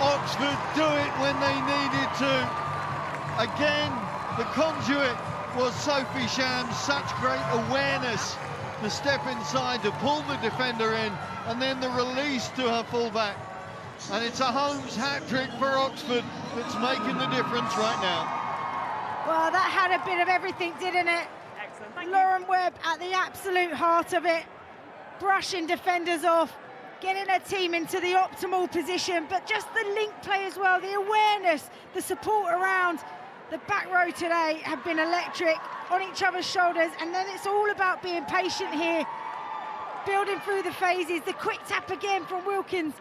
Oxford do it when they needed to. Again, the conduit was Sophie Shams, such great awareness to step inside, to pull the defender in, and then the release to her fullback. And it's a Holmes hat-trick for Oxford that's making the difference right now. Well, that had a bit of everything, didn't it? Excellent, thank Lauren Webb at the absolute heart of it, brushing defenders off, getting her team into the optimal position, but just the link play as well, the awareness, the support around. The back row today have been electric, on each other's shoulders, and then it's all about being patient here, building through the phases. The quick tap again from Wilkins.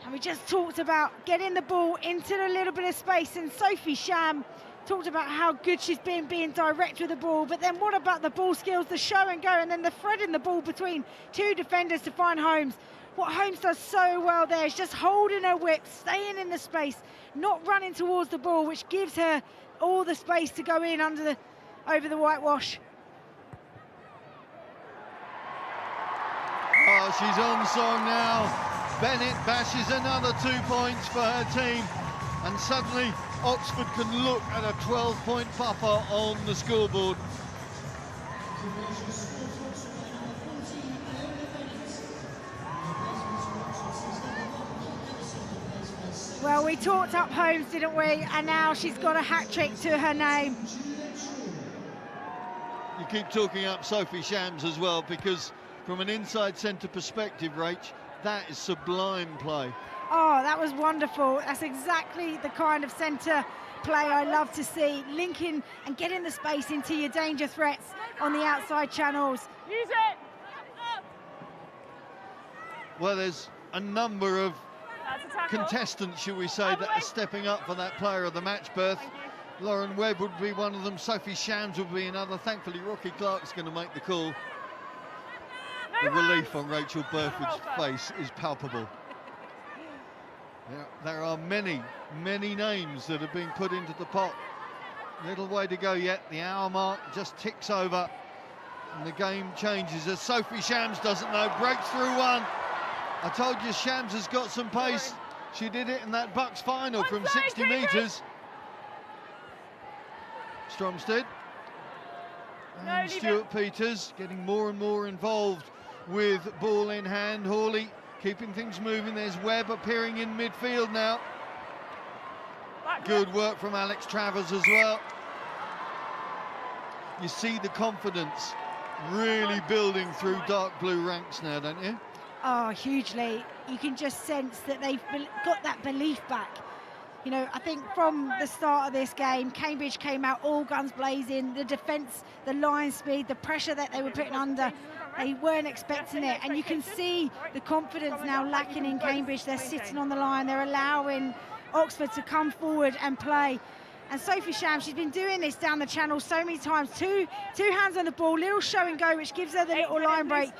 And we just talked about getting the ball into a little bit of space, and Sophie Sham talked about how good she's been being direct with the ball, but then what about the ball skills, the show and go, and then the threading the ball between two defenders to find Holmes. What Holmes does so well there is just holding her whip, staying in the space, not running towards the ball, which gives her all the space to go in over the whitewash. Oh, she's on song now. Bennett bashes another 2 points for her team, and suddenly Oxford can look at a 12-point buffer on the scoreboard. Well, we talked up Holmes, didn't we? And now she's got a hat-trick to her name. You keep talking up Sophie Shams as well, because from an inside centre perspective, Rach, that is sublime play. Oh, that was wonderful. That's exactly the kind of centre play I love to see. Linking and getting the space into your danger threats on the outside channels. Use it. Well, there's a number of contestants, shall we say, that are stepping up for that player of the match berth. Lauren Webb would be one of them. Sophie Shams would be another. Thankfully, Rocky Clark's going to make the call. The relief on Rachel Burford's face is palpable. There are many, many names that have been put into the pot. Little way to go yet. The hour mark just ticks over, and the game changes as Sophie Shams doesn't know. Breaks through one. I told you Shams has got some pace. She did it in that Bucks final from 60 metres. Stromstead and Stuart Peters getting more and more involved with ball in hand. Hawley keeping things moving. There's Webb appearing in midfield now. Good work from Alex Travers as well. You see the confidence really building through dark blue ranks now, don't you? Oh, hugely. You can just sense that they've got that belief back. You know, I think from the start of this game, Cambridge came out all guns blazing. The defence, the line speed, the pressure that they were putting under, they weren't expecting it. And you can see the confidence now lacking in Cambridge. They're sitting on the line. They're allowing Oxford to come forward and play. And Sophie Sham, she's been doing this down the channel so many times. Two hands on the ball, little show and go, which gives her the little line break.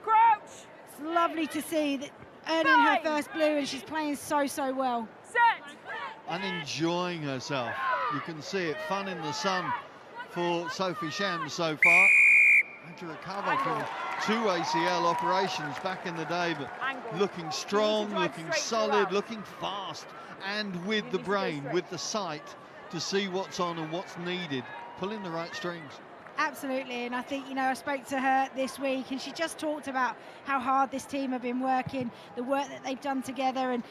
Crouch. It's lovely to see that earning her first blue, and she's playing so well. Set. And enjoying herself. You can see it, fun in the sun for Sophie Shams so far. Had to recover from 2 ACL operations back in the day, but looking strong, looking solid, looking fast, and with the brain, with the sight to see what's on and what's needed, pulling the right strings. Absolutely, and I think, you know, I spoke to her this week and she just talked about how hard this team have been working, the work that they've done together, and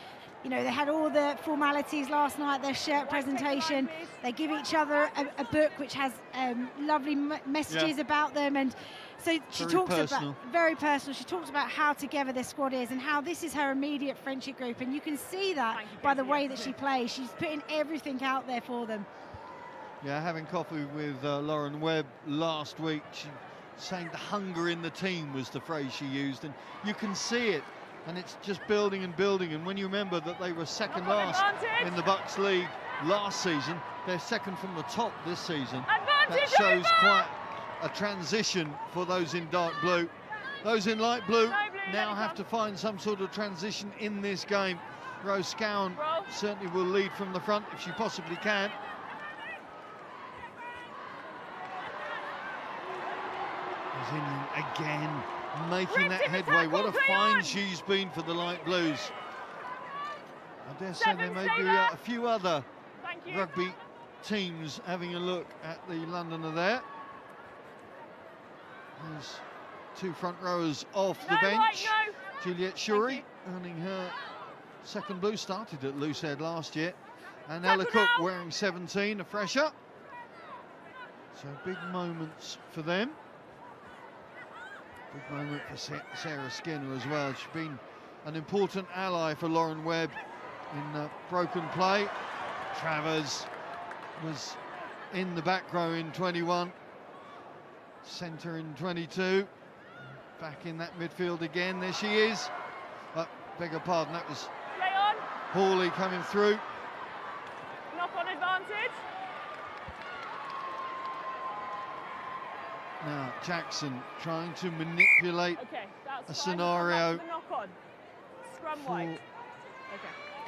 you know, they had all the formalities last night, their shirt presentation. They give each other a book which has lovely messages about them, and so she talks about, very personal, she talks about how together their squad is and how this is her immediate friendship group, and you can see that by the way that she plays. She's putting everything out there for them. Yeah, having coffee with Lauren Webb last week, she saying the hunger in the team was the phrase she used, and you can see it, and it's just building and building. And when you remember that they were second last in the Bucks League last season, they're second from the top this season. That shows quite a transition for those in dark blue. Those in light blue now have to find some sort of transition in this game. Rose Scowen certainly will lead from the front if she possibly can. Brazilian again making that headway. What a find she's been for the light blues. I dare say there may be a few other rugby teams having a look at the Londoner there. There's two front rowers off the bench. Juliet Shuri earning her second blue, started at Loosehead last year. And Ella Cook wearing 17, a fresher. So big moments for them. Big moment for Sarah Skinner as well. She's been an important ally for Lauren Webb in broken play. Travers was in the back row in 21, centre in 22, back in that midfield again. There she is. Beg your pardon, that was Hawley coming through. Knock-on advantage. Now Jackson trying to manipulate a scenario for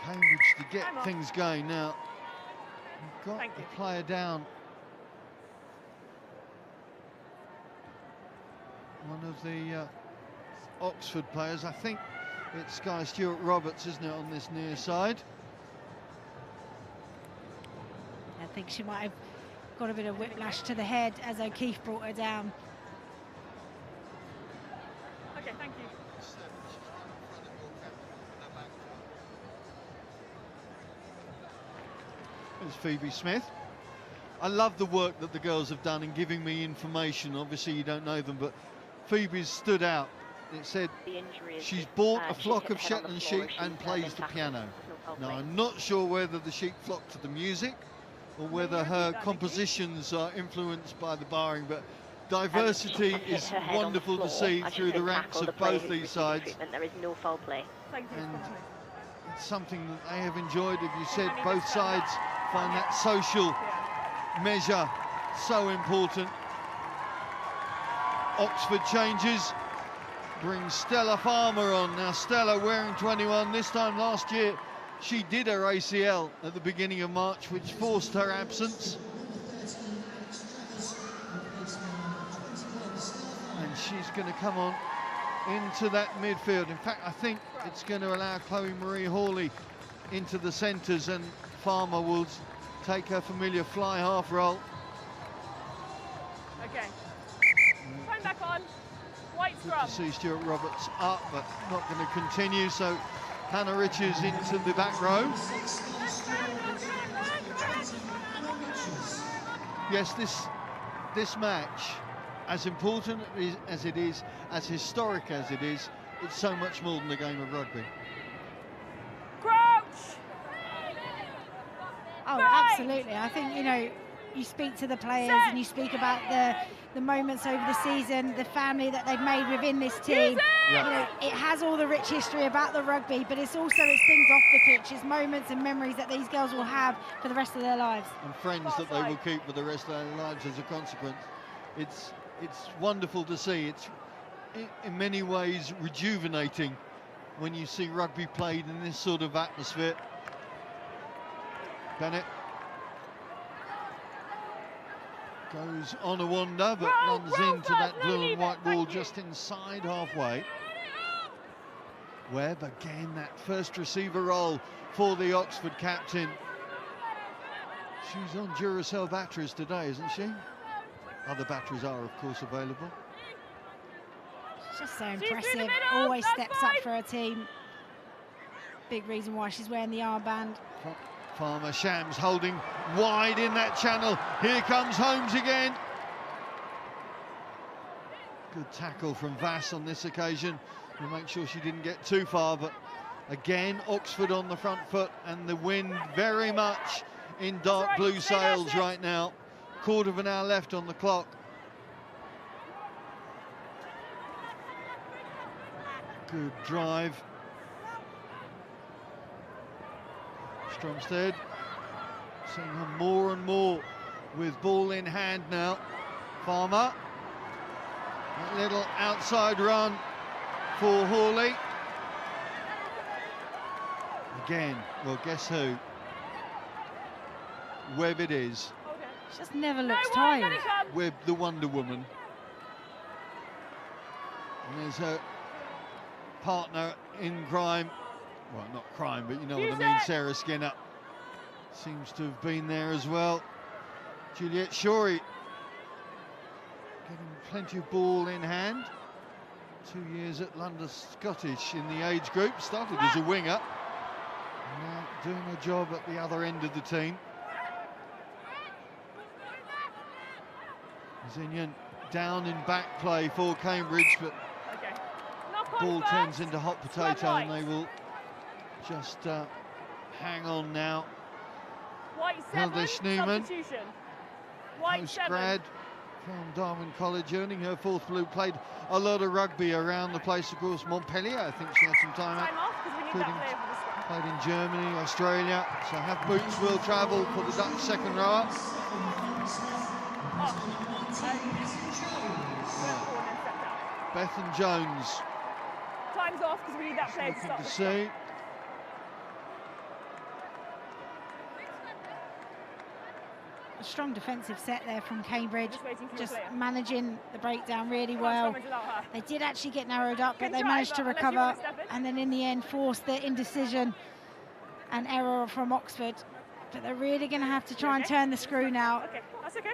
Cambridge to get things going. Now we've got the player down. One of the Oxford players, I think it's Sky Stewart-Roberts, isn't it, on this near side? I think she might have got a bit of whiplash to the head as O'Keefe brought her down. Okay, thank you. There's Phoebe Smith. I love the work that the girls have done in giving me information. Obviously you don't know them, but Phoebe's stood out. It said she's bought a flock of Shetland sheep and plays the piano. Now I'm not sure whether the sheep flock to the music or whether her compositions are influenced by the barring, but diversity is wonderful to see through the ranks of both these sides. There is no foul play. And it's something that they have enjoyed. As you said, both sides find that social measure so important. Oxford changes, brings Stella Farmer on. Now Stella wearing 21, this time last year she did her ACL at the beginning of March, which forced her absence. And she's going to come on into that midfield. In fact, I think it's going to allow Chloe Marie Hawley into the centres, and Farmer will take her familiar fly half roll. Okay. Time back on. White scrum. Good to see Stewart-Roberts up, but not going to continue. So Hannah Richards into the back row. Yes, this match, as important as it is, as historic as it is, it's so much more than a game of rugby. Crouch! Oh, absolutely. I think, you know, you speak to the players and you speak about the moments over the season, the family that they've made within this team. You know, it has all the rich history about the rugby, but it's also it's things off the pitch, it's moments and memories that these girls will have for the rest of their lives. And friends that they will keep for the rest of their lives as a consequence. It's wonderful to see. It's in many ways rejuvenating when you see rugby played in this sort of atmosphere. Bennett goes on a wander, but runs into that blue and white wall just inside halfway. Webb again, that first receiver role for the Oxford captain. She's on Duracell batteries today, isn't she? Other batteries are, of course, available. She's just so impressive. Always steps up for her team. Big reason why she's wearing the armband. Farmer Shams holding wide in that channel. Here comes Holmes again. Good tackle from Vass on this occasion to make sure she didn't get too far, but again Oxford on the front foot, and the wind very much in dark blue sails right now. Quarter of an hour left on the clock. Good drive. Stromstead seeing her more and more with ball in hand now. Farmer, a little outside run for Hawley. Again, well, guess who? Webb it is. She just never looks tired. Webb, the Wonder Woman. And there's her partner in crime. Well, not crime, but you know what I mean. Sarah Skinner seems to have been there as well. Juliet Shorey getting plenty of ball in hand. 2 years at London Scottish in the age group. Started as a winger. Now doing a job at the other end of the team. Zinyan down in back play for Cambridge, but ball turns into hot potato, and they will just hang on now. White 7, substitution. White 7. Post-grad from Darwin College, earning her 4th blue, played a lot of rugby around the place, of course. Montpellier, I think she had some time out. Played in Germany, Australia, so Have Boots will travel for the Dutch second rower. Bethan Jones. Time's off because we need that player to start the see. A strong defensive set there from Cambridge, just managing the breakdown really well. They did actually get narrowed up, but they managed to recover, and then in the end forced the indecision and error from Oxford. But they're really going to have to try and turn the screw now. Okay, that's okay.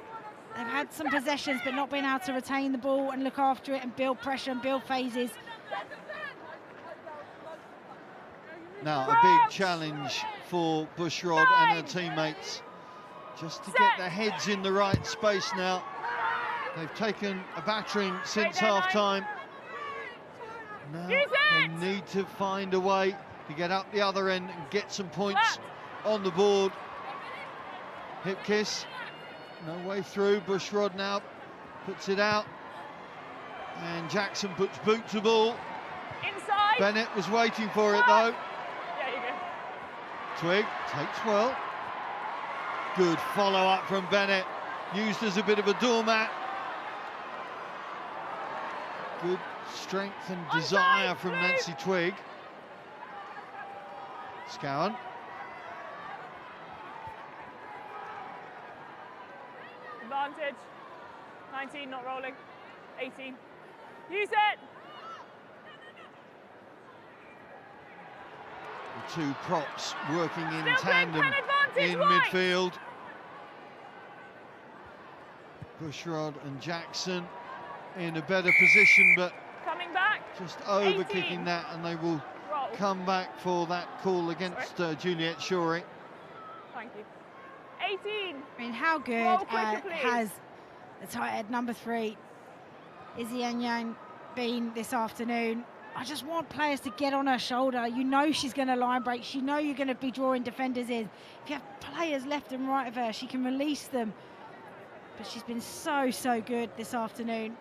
They've had some possessions, but not been able to retain the ball and look after it and build pressure and build phases. Now a big challenge for Bushrod and her teammates, just to get their heads in the right space now. They've taken a battering since half-time. Now they need to find a way to get up the other end and get some points on the board. Hip kiss, no way through. Bushrod now puts it out, and Jackson puts boot to ball. Inside. Bennett was waiting for it though. There you go. Twig takes well. Good follow-up from Bennett, used as a bit of a doormat. Good strength and desire from Nancy Twig. Scowen. Advantage. 19, not rolling. 18. Use it. The two props working in Still tandem in midfield. Bushrod and Jackson in a better position, but coming back. Just over-kicking that, and they will come back for that call against Juliet Shorey. Thank you. 18. I mean, how good has the tight head number 3, Izzy Anyang, been this afternoon? I just want players to get on her shoulder. You know she's going to line break. You know you're going to be drawing defenders in. If you have players left and right of her, she can release them. But she's been so good this afternoon.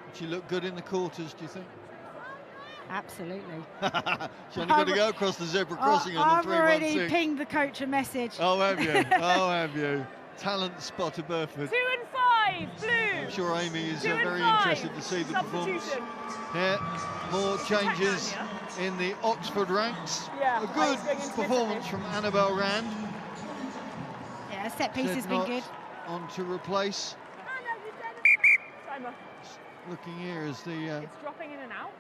Did she look good in the quarters, do you think? Absolutely. She only got to go across the zebra crossing on the 3-1-6. I've already pinged the coach a message. Oh, have you? Oh, have you? Talent spotter Burford. 2 and 5, blue. I'm sure Amy is very interested to see the performance. Here, more changes in the Oxford ranks. Yeah, a good performance from Annabelle Rand. Yeah, set piece has been good. On to replace. Timer. Looking here as the... It's dropping in and out.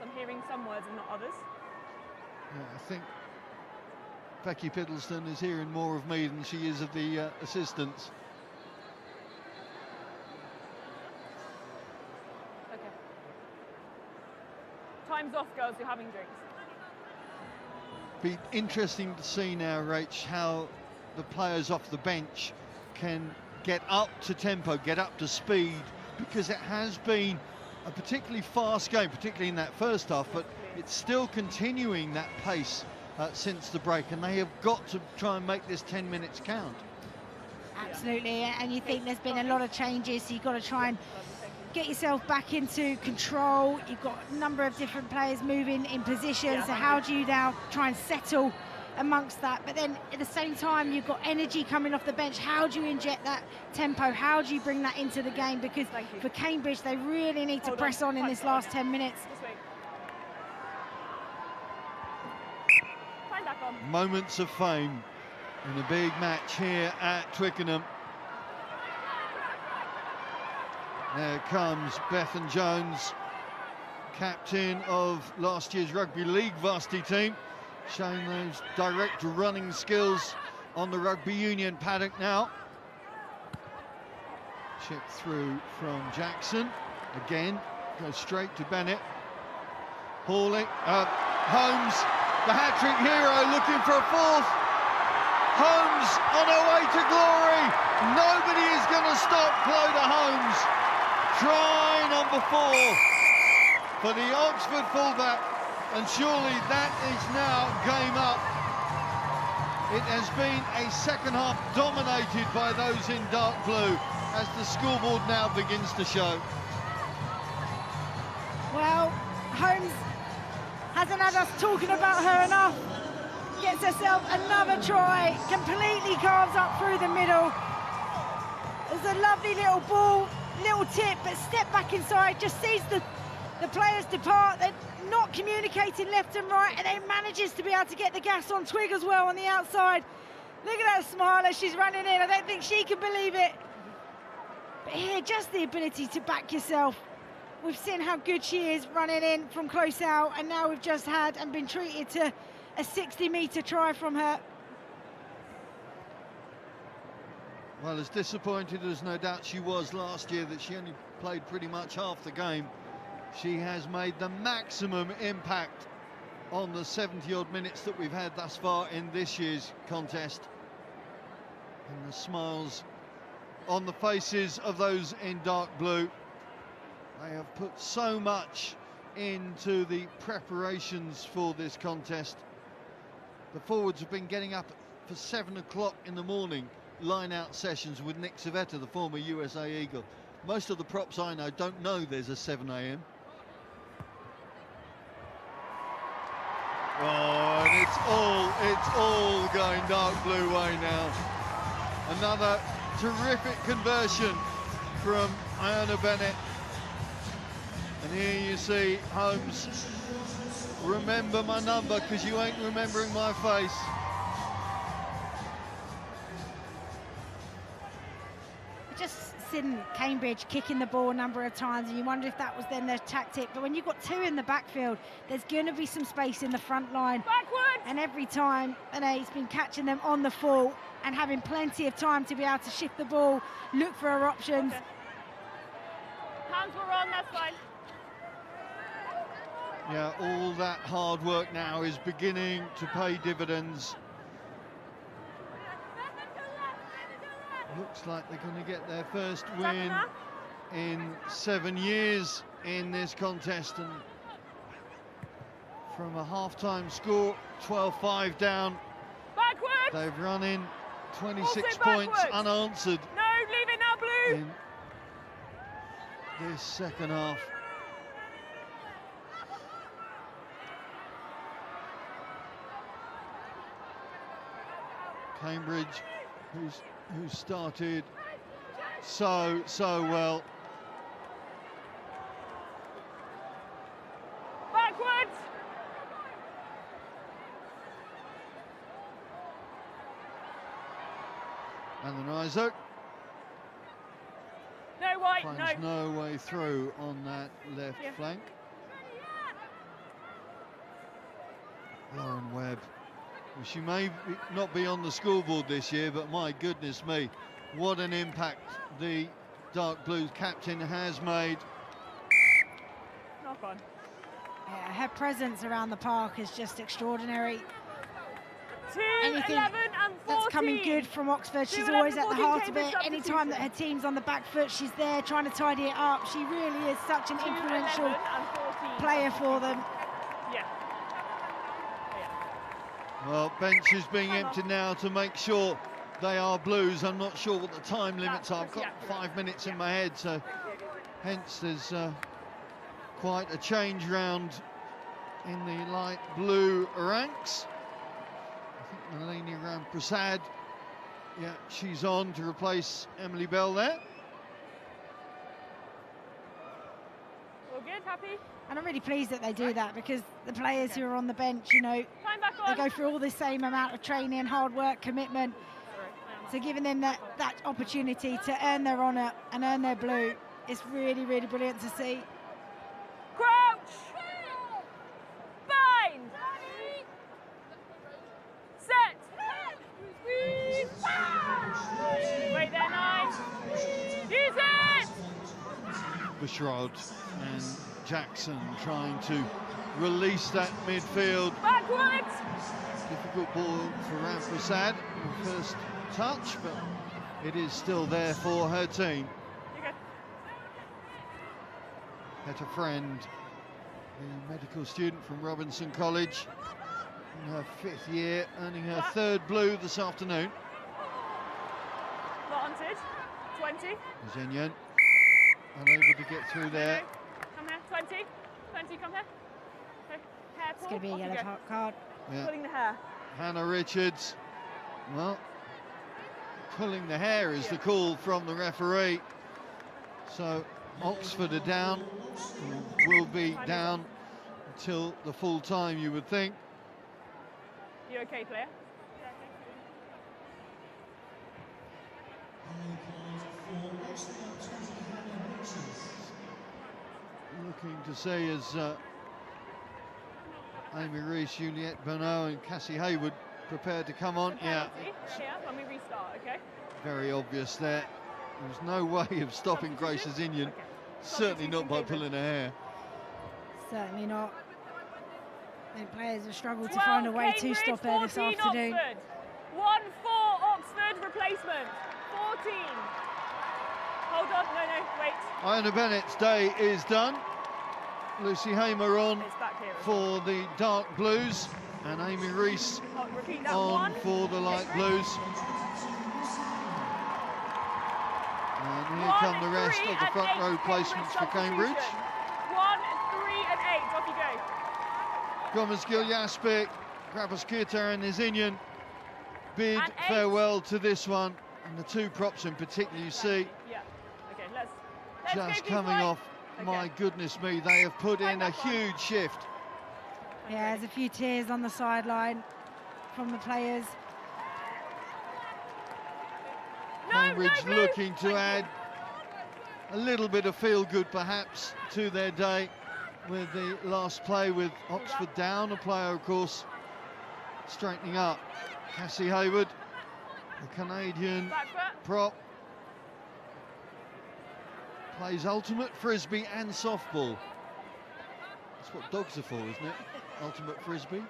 I'm hearing some words and not others. Yeah, I think Becky Piddleston is hearing more of me than she is of the assistants. Okay. Time's off, girls. You're having drinks. Be interesting to see now, Rach, how the players off the bench can get up to tempo, get up to speed, because it has been a particularly fast game, particularly in that first half, but it's still continuing that pace since the break, and they have got to try and make this 10 minutes count. Absolutely, and you think there's been a lot of changes, so you've got to try and get yourself back into control. You've got a number of different players moving in position, so how do you now try and settle amongst that? But then at the same time, you've got energy coming off the bench. How do you inject that tempo? How do you bring that into the game? Because for Cambridge, they really need to press on in this last 10 minutes. Moments of fame in a big match here at Twickenham. There comes Bethan Jones, captain of last year's Rugby League varsity team, showing those direct running skills on the rugby union paddock now. Chip through from Jackson, again, goes straight to Bennett. Hauling, Holmes, the hat-trick hero, looking for a fourth. Holmes on her way to glory. Nobody is going to stop Clodagh Holmes. Try number 4 for the Oxford fullback, and surely that is now game up. It has been a second half dominated by those in dark blue as the scoreboard now begins to show. Well, Holmes hasn't had us talking about her enough. Gets herself another try, completely carves up through the middle. There's a lovely little ball, little tip, but step back inside, just sees the players depart. They're not communicating left and right, and then manages to be able to get the gas on Twig as well on the outside. Look at that smile as she's running in. I don't think she can believe it. But here, just the ability to back yourself. We've seen how good she is running in from close out, and now we've just had and been treated to a 60-metre try from her. Well, as disappointed as no doubt she was last year that she only played pretty much half the game, she has made the maximum impact on the 70-odd minutes that we've had thus far in this year's contest. And the smiles on the faces of those in dark blue. They have put so much into the preparations for this contest. The forwards have been getting up for 7 o'clock in the morning, line-out sessions with Nick Savetta, the former USA Eagle. Most of the props I know don't know there's a 7 a.m. Oh, and it's all going dark blue way now. Another terrific conversion from Iona Bennett. And here you see Holmes, remember my number because you ain't remembering my face. Just seen Cambridge kicking the ball a number of times, and you wonder if that was then their tactic. But when you've got 2 in the backfield, there's going to be some space in the front line. Backwards! And every time, he's been catching them on the fall and having plenty of time to be able to shift the ball, look for her options. Okay. Hands were on, that's fine. Yeah, all that hard work now is beginning to pay dividends. Looks like they're going to get their first win in 7 years in this contest, and from a half-time score, 12-5 down, Backwards! they've run in 26 points unanswered No, leave it now, blue! in this second half. Cambridge, who started so well. Backwards! And then Isaac No white, finds no way through on that left flank. Lauren Webb Well, she may not be on the scoreboard this year, but my goodness me, what an impact the Dark Blues captain has made. Knock on. Yeah, her presence around the park is just extraordinary. 2, Anything 11 and 14. That's coming good from Oxford. She's 2, always 11, at the 14 heart of Cambridge it. Anytime that her team's on the back foot, she's there trying to tidy it up. She really is such an 2, influential 11 and 14 player for them. Yeah. Well, bench is being emptied now to make sure they are Blues. I'm not sure what the time limits are. I've got 5 minutes in my head, so hence there's quite a change round in the light blue ranks. I think Nalini Ramprasad, yeah, she's on to replace Emily Bell there. All good, happy? And I'm really pleased that they do that, because the players who are on the bench, you know, Time back they on. go through all the same amount of training, hard work, commitment. So giving them that opportunity to earn their honour and earn their blue is really, really brilliant to see. Crouch! Bind! Set! Wait there, 9. Use it! Bushrod and Jackson trying to release that midfield. Backwards! Difficult ball for Ramprasad, first touch, but it is still there for her team. You go. Had a friend, a medical student from Robinson College, in her 5th year, earning her 3rd blue this afternoon. Not hunted. 20. Zenyan unable to get through there. Come here. 20. 20, come here. Okay. Hair It's pull. going to be a Off you yellow go. card. Yeah. Pulling the hair. Hannah Richards, well, pulling the hair is the call from the referee. So Oxford are down, will be down until the full time, you would think. You okay, player? Looking to see as Amy Reese, Juliette Bonneau and Cassie Hayward prepared to come on. Yeah, Yeah, when we restart, okay? very obvious there. There's no way of stopping Grace Zinyan, certainly not by pulling her hair. Certainly not. The players have struggled to find a way to stop her this afternoon. Oxford. 1 for Oxford replacement. 14. Hold on, no, wait. Iona Bennett's day is done. Lucy Hamer on It's back here. for the Dark Blues and Amy Reese Oh, repeat that. on 1. for the Light Blues. And here 1, come the rest 3 of the and front 8 row placements for Cambridge. substitution. 1, 3 and 8. Off you go. Gomez Giljaspic, Grabaskirta and Zinyan bid And 8. farewell to this one. And the 2 props in particular you see Yeah. Okay, let's just go, coming Keith off. White. My Okay. goodness me, they have put in a huge shift. Yeah, there's a few tears on the sideline from the players. Cambridge blue. looking to add a little bit of feel-good perhaps to their day with the last play with Oxford down. A player, of course, straightening up. Cassie Hayward, the Canadian Back foot. prop, plays ultimate frisbee and softball. That's what dogs are for, isn't it? Ultimate frisbee.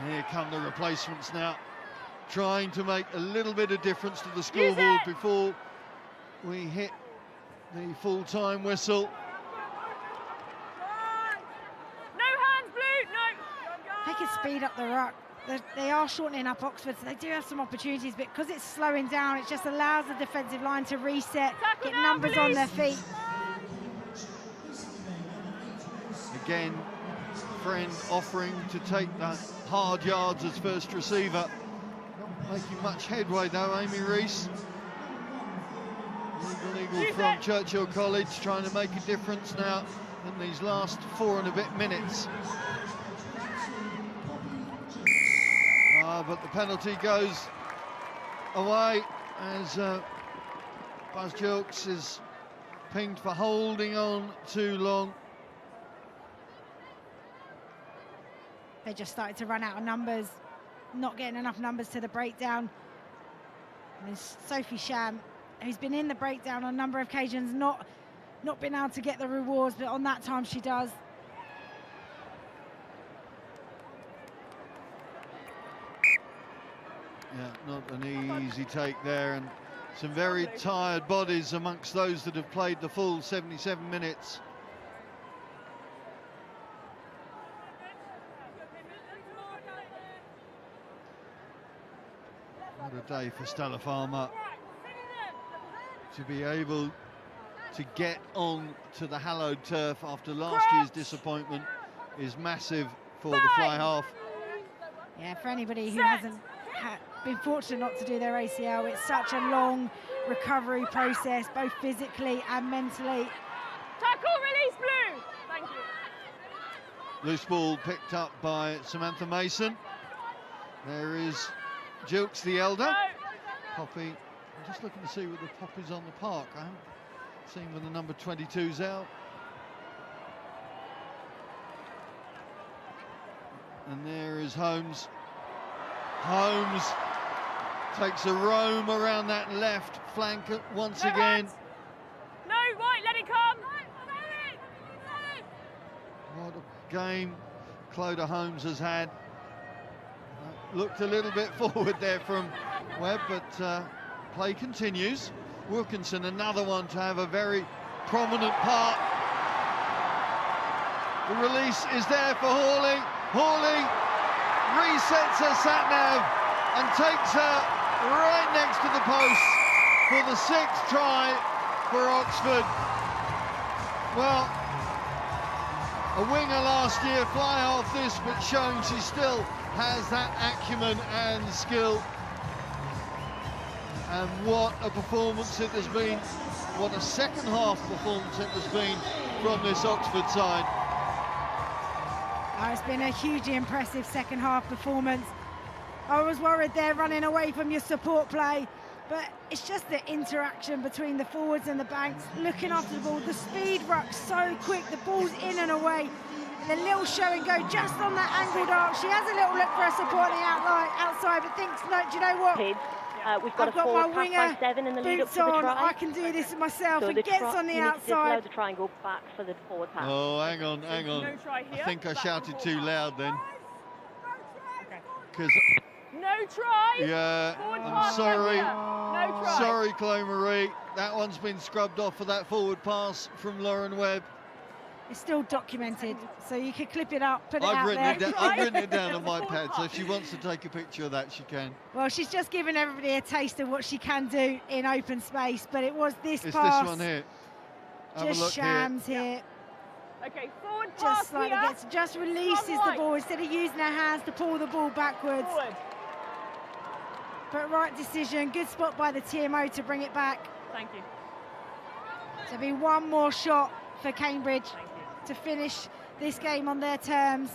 Here come the replacements now, trying to make a little bit of difference to the scoreboard before we hit the full-time whistle. No hands, blue. No. They can speed up the ruck. They are shortening up Oxford, so they do have some opportunities, but because it's slowing down, it just allows the defensive line to reset, Tackle get now, numbers on please. their feet. Again, friend offering to take the hard yards as first receiver. Not making much headway though, Amy Reese. Legal Eagle from Churchill College trying to make a difference now in these last 4 and a bit minutes. But the penalty goes away as Buzz Jilks is pinged for holding on too long. They just started to run out of numbers, not getting enough numbers to the breakdown. And there's Sophie Sham, who's been in the breakdown on a number of occasions, not been able to get the rewards, but on that time she does. Yeah, not an easy take there, and some very tired bodies amongst those that have played the full 77 minutes. What a day for Stella Farmer to be able to get on to the hallowed turf after last year's disappointment is massive for the fly half. Yeah, for anybody who hasn't been fortunate not to do their ACL, it's such a long recovery process, both physically and mentally. Tackle, release, Blue. Thank you. Loose ball picked up by Samantha Mason. There is Jilks the elder. No. Poppy, I'm just looking to see whether Poppy's on the park. I haven't seen when the number 22's out. And there is Holmes. Holmes takes a roam around that left flank once again. No, right, let it come. What a game Clodagh Holmes has had. Looked a little bit forward there from Webb, but play continues. Wilkinson, another one to have a very prominent part. The release is there for Hawley. Hawley resets her sat-nav and takes her right next to the post for the 6th try for Oxford. Well, a winger last year, fly half this, but showing she still has that acumen and skill. And what a performance it has been. What a second half performance it has been from this Oxford side. It's been a hugely impressive second half performance. I was worried there running away from your support play, but it's just the interaction between the forwards and the backs, looking after the ball, the speed ruck so quick, the ball's in and away, and the little show and go just on that angled arc. She has a little look for her support on the outside, but thinks, no, do you know what? We've got I've got my winger seven in the lead up boots to the on, try. I can do this myself, So and gets on the outside. The try and go back for the forward pass. Oh, hang on. No try here. I think I shouted too loud then. Because, No try. yeah, Forward I'm pass sorry. here. No try. Sorry, Chloe Marie. That one's been scrubbed off for that forward pass from Lauren Webb. It's still documented, so you can clip it up, put it I've out written there. it down. I've written it down on my pad, so if she wants to take a picture of that, she can. Well, she's just given everybody a taste of what she can do in open space, but it was this It's pass. this one here. Have a Just look shams here. Okay, forward pass Just slightly here. just releases the right. ball instead of using her hands to pull the ball backwards. Forward. But right decision, good spot by the TMO to bring it back. Thank you. So be one more shot for Cambridge Thank you. to finish this game on their terms.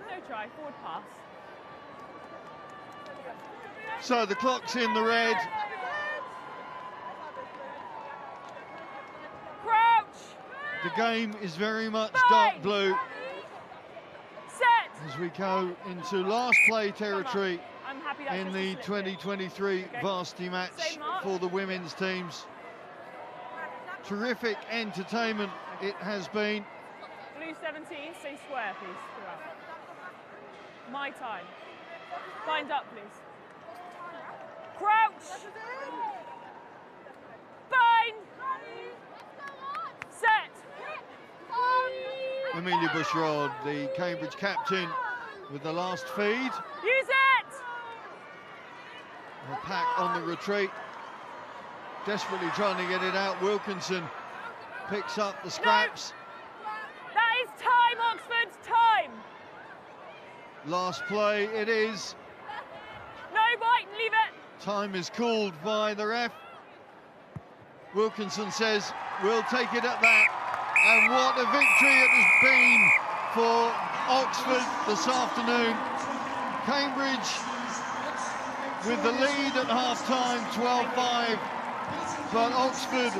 No try, forward pass. So the clock's in the red. Crouch. The game is very much Bang. dark blue Set. as we go into last play territory I'm happy that's in just a the slip. 2023 Okay. varsity match Same mark. for the women's teams. Terrific entertainment it has been. Blue 17, stay square, please. Throughout. My time. Bind up, please. Crouch. Bind. Set. Amelia Bushrod, the Cambridge captain, with the last feed. Use it. The pack on the retreat, desperately trying to get it out. Wilkinson picks up the scraps. That is time, Oxford, time. Last play it is. No bite, leave it. Time is called by the ref. Wilkinson says, we'll take it at that. And what a victory it has been for Oxford this afternoon. Cambridge with the lead at half-time, 12-5. But Oxford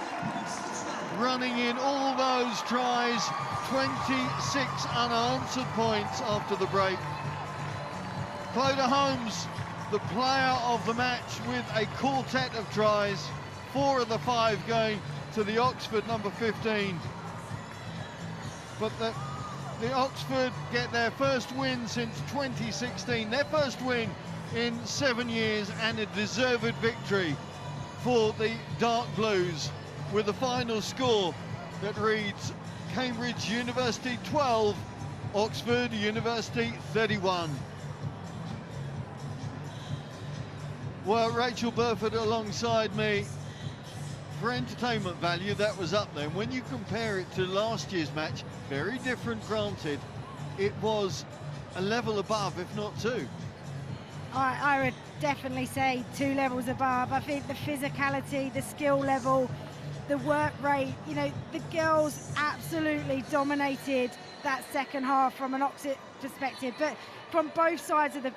running in all those tries, 26 unanswered points after the break. Clodagh Holmes, the player of the match with a quartet of tries, 4 of the 5 going to the Oxford number 15. But the Oxford get their first win since 2016, their first win in 7 years, and a deserved victory for the Dark Blues, with a final score that reads Cambridge University 12, Oxford University 31. Well, Rachel Burford alongside me. For entertainment value, that was up there. When you compare it to last year's match, very different, granted, it was a level above, if not 2. I would definitely say 2 levels above. I think the physicality, the skill level, the work rate, you know, the girls absolutely dominated that second half from an Oxford perspective. But from both sides of the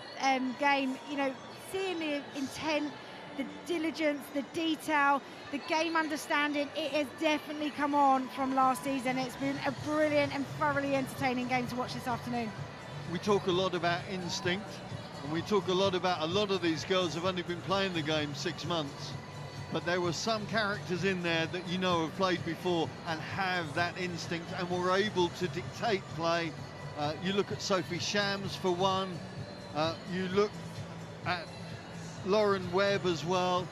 game, you know, seeing the intent, the diligence, the detail, the game understanding, it has definitely come on from last season. It's been a brilliant and thoroughly entertaining game to watch this afternoon. We talk a lot about instinct, and we talk a lot about a lot of these girls have only been playing the game 6 months, but there were some characters in there that you know have played before and have that instinct and were able to dictate play. You look at Sophie Shams for one, you look at Lauren Webb as well,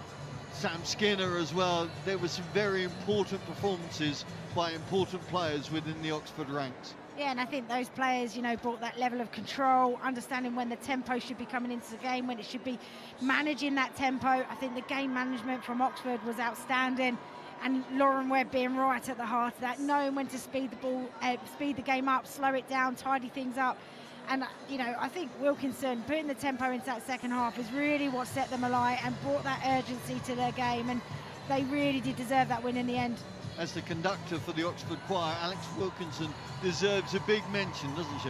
Sam Skinner as well. There were some very important performances by important players within the Oxford ranks. Yeah, and I think those players, you know, brought that level of control, understanding when the tempo should be coming into the game, when it should be managing that tempo. I think the game management from Oxford was outstanding, and Lauren Webb being right at the heart of that, knowing when to speed the ball, speed the game up, slow it down, tidy things up. And, you know, I think Wilkinson putting the tempo into that second half is really what set them alight and brought that urgency to their game, and they really did deserve that win in the end. As the conductor for the Oxford Choir, Alex Wilkinson deserves a big mention, doesn't she?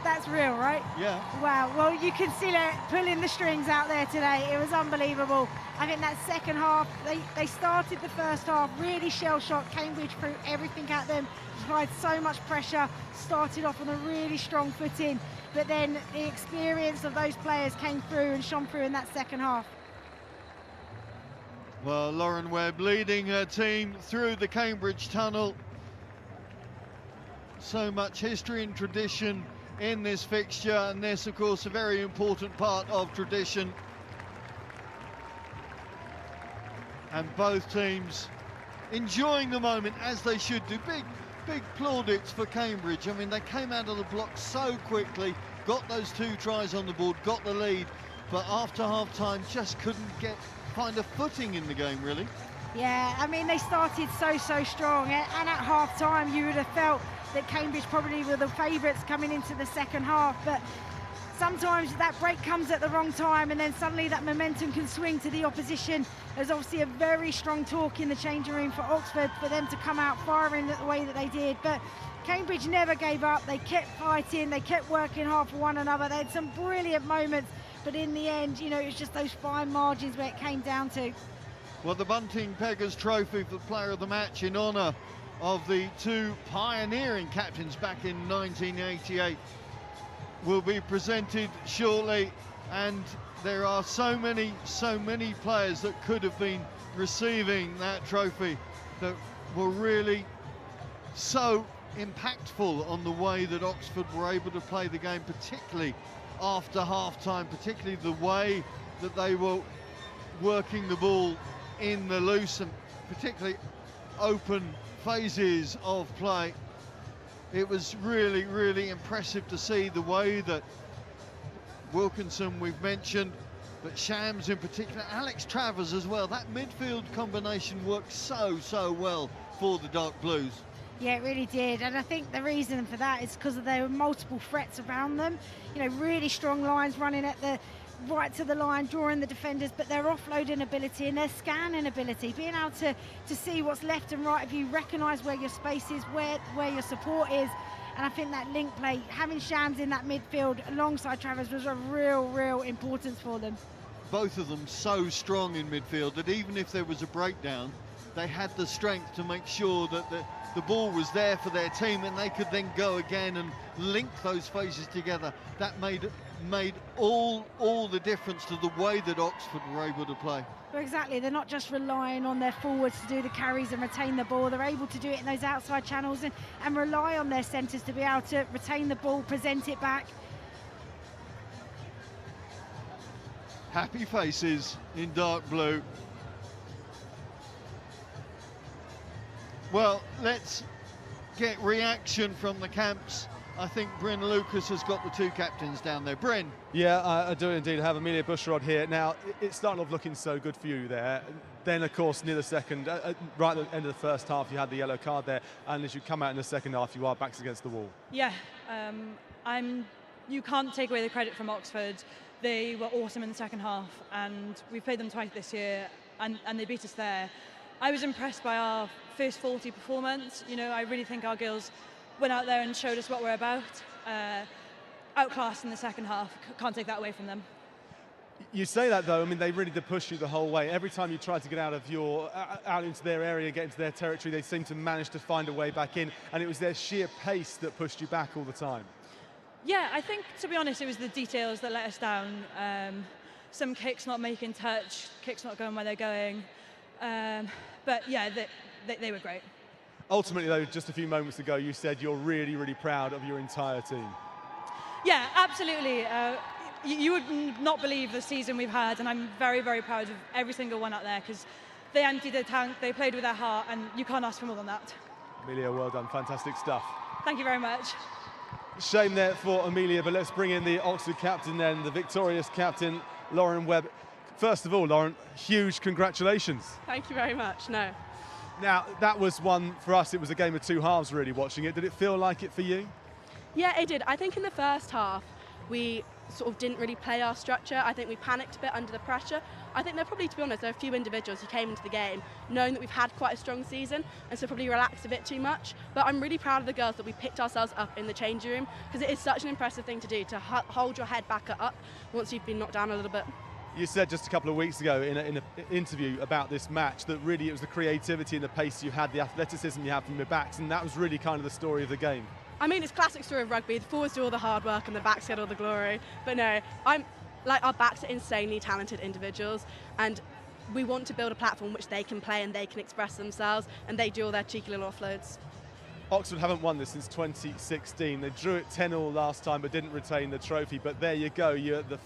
That's real, right? Yeah. Wow, well, you can see her pulling the strings out there today. It was unbelievable. I think that second half, they started the first half really shell-shocked. Cambridge threw everything at them, applied so much pressure, started off on a really strong footing, but then the experience of those players came through and shone through in that second half. Well, Lauren Webb leading her team through the Cambridge tunnel. So much history and tradition in this fixture, and this, of course, a very important part of tradition. And both teams enjoying the moment, as they should do. Big plaudits for Cambridge. I mean, they came out of the block so quickly, got those 2 tries on the board, got the lead, but after half-time just couldn't find a footing in the game, really. Yeah, I mean, they started so strong, and at half-time you would have felt that Cambridge probably were the favourites coming into the second half, but sometimes that break comes at the wrong time, and then suddenly that momentum can swing to the opposition. There's obviously a very strong talk in the changing room for Oxford for them to come out firing the way that they did, but Cambridge never gave up. They kept fighting, they kept working hard for one another. They had some brilliant moments, but in the end, you know, it was just those fine margins where it came down to. Well, the Bunting Peggers Trophy for the player of the match in honour of the 2 pioneering captains back in 1988 will be presented shortly, and there are so many players that could have been receiving that trophy that were really so impactful on the way that Oxford were able to play the game, particularly after half-time, particularly the way that they were working the ball in the loose and particularly open phases of play. It was really impressive to see the way that Wilkinson, we've mentioned, but Shams in particular, Alex Travers as well. That midfield combination worked so well for the Dark Blues. Yeah, it really did, and I think the reason for that is because there were multiple threats around them. You know, really strong lines running at the right to the line, drawing the defenders, but their offloading ability and their scanning ability, being able to see what's left and right of you, recognise where your space is, where your support is. And I think that link play, having Shams in that midfield alongside Travers, was a real importance for them. Both of them so strong in midfield that even if there was a breakdown, they had the strength to make sure that the ball was there for their team, and they could then go again and link those phases together. That made all the difference to the way that Oxford were able to play. Well, exactly. They're not just relying on their forwards to do the carries and retain the ball. They're able to do it in those outside channels and rely on their centres to be able to retain the ball, present it back. Happy faces in dark blue. Well, let's get reaction from the camps. I think Bryn Lucas has got the two captains down there. Bryn. Yeah, I do indeed have Amelia Bushrod here. Now, it's starting off looking so good for you there. Then, of course, near the second, right at the end of the first half, you had the yellow card there. And as you come out in the second half, you are backs against the wall. Yeah, you can't take away the credit from Oxford. They were awesome in the second half, and we played them twice this year, and they beat us there. I was impressed by our first 40 performance. You know, I really think our girls went out there and showed us what we're about. Outclassed in the second half, can't take that away from them. You say that though, I mean, they really did push you the whole way. Every time you tried to get out into their area, get into their territory, they seemed to manage to find a way back in, and it was their sheer pace that pushed you back all the time. Yeah, I think, to be honest, it was the details that let us down. Some kicks not making touch, kicks not going where they're going. But yeah, they were great. Ultimately though, just a few moments ago, you said you're really, really proud of your entire team. Yeah, absolutely. You would not believe the season we've had, and I'm very, very proud of every single one out there, because they emptied their tank, they played with their heart, and you can't ask for more than that. Amelia, well done, fantastic stuff. Thank you very much. Shame there for Amelia, but let's bring in the Oxford captain then, the victorious captain, Lauren Webb. First of all, Lauren, huge congratulations. Thank you very much. No. Now, that was one for us, it was a game of two halves really watching it. Did it feel like it for you? Yeah, it did. I think in the first half, we sort of didn't really play our structure. I think we panicked a bit under the pressure. I think to be honest, there are a few individuals who came into the game knowing that we've had quite a strong season, and so probably relaxed a bit too much. But I'm really proud of the girls that we picked ourselves up in the changing room, because it is such an impressive thing to do, to hold your head back up once you've been knocked down a little bit. You said just a couple of weeks ago in an interview about this match that really it was the creativity and the pace you had, the athleticism you had from your backs, and that was really kind of the story of the game. I mean, it's classic story of rugby. The forwards do all the hard work and the backs get all the glory. But no, our backs are insanely talented individuals, and we want to build a platform which they can play and they can express themselves, and they do all their cheeky little offloads. Oxford haven't won this since 2016. They drew it 10-all last time but didn't retain the trophy. But there you go,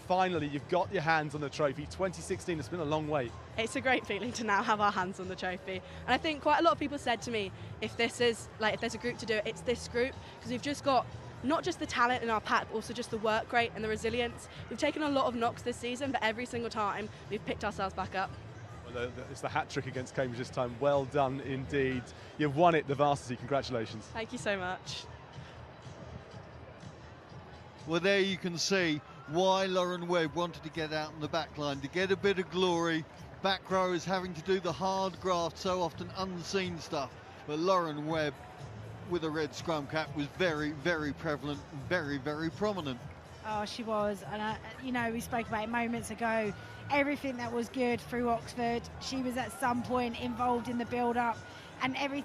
finally you've got your hands on the trophy. 2016 has been a long wait. It's a great feeling to now have our hands on the trophy. And I think quite a lot of people said to me, if there's a group to do it, it's this group, because we've just got not just the talent in our pack, but also just the work rate and the resilience. We've taken a lot of knocks this season, but every single time we've picked ourselves back up. It's the hat-trick against Cambridge this time. Well done indeed. You've won it, the varsity. Congratulations. Thank you so much. Well, there you can see why Lauren Webb wanted to get out on the back line, to get a bit of glory. Back row is having to do the hard graft, so often unseen stuff. But Lauren Webb, with a red scrum cap, was very, very prevalent, very, very prominent. Oh, she was. And, we spoke about it moments ago. Everything that was good through Oxford, she was at some point involved in the build-up, and every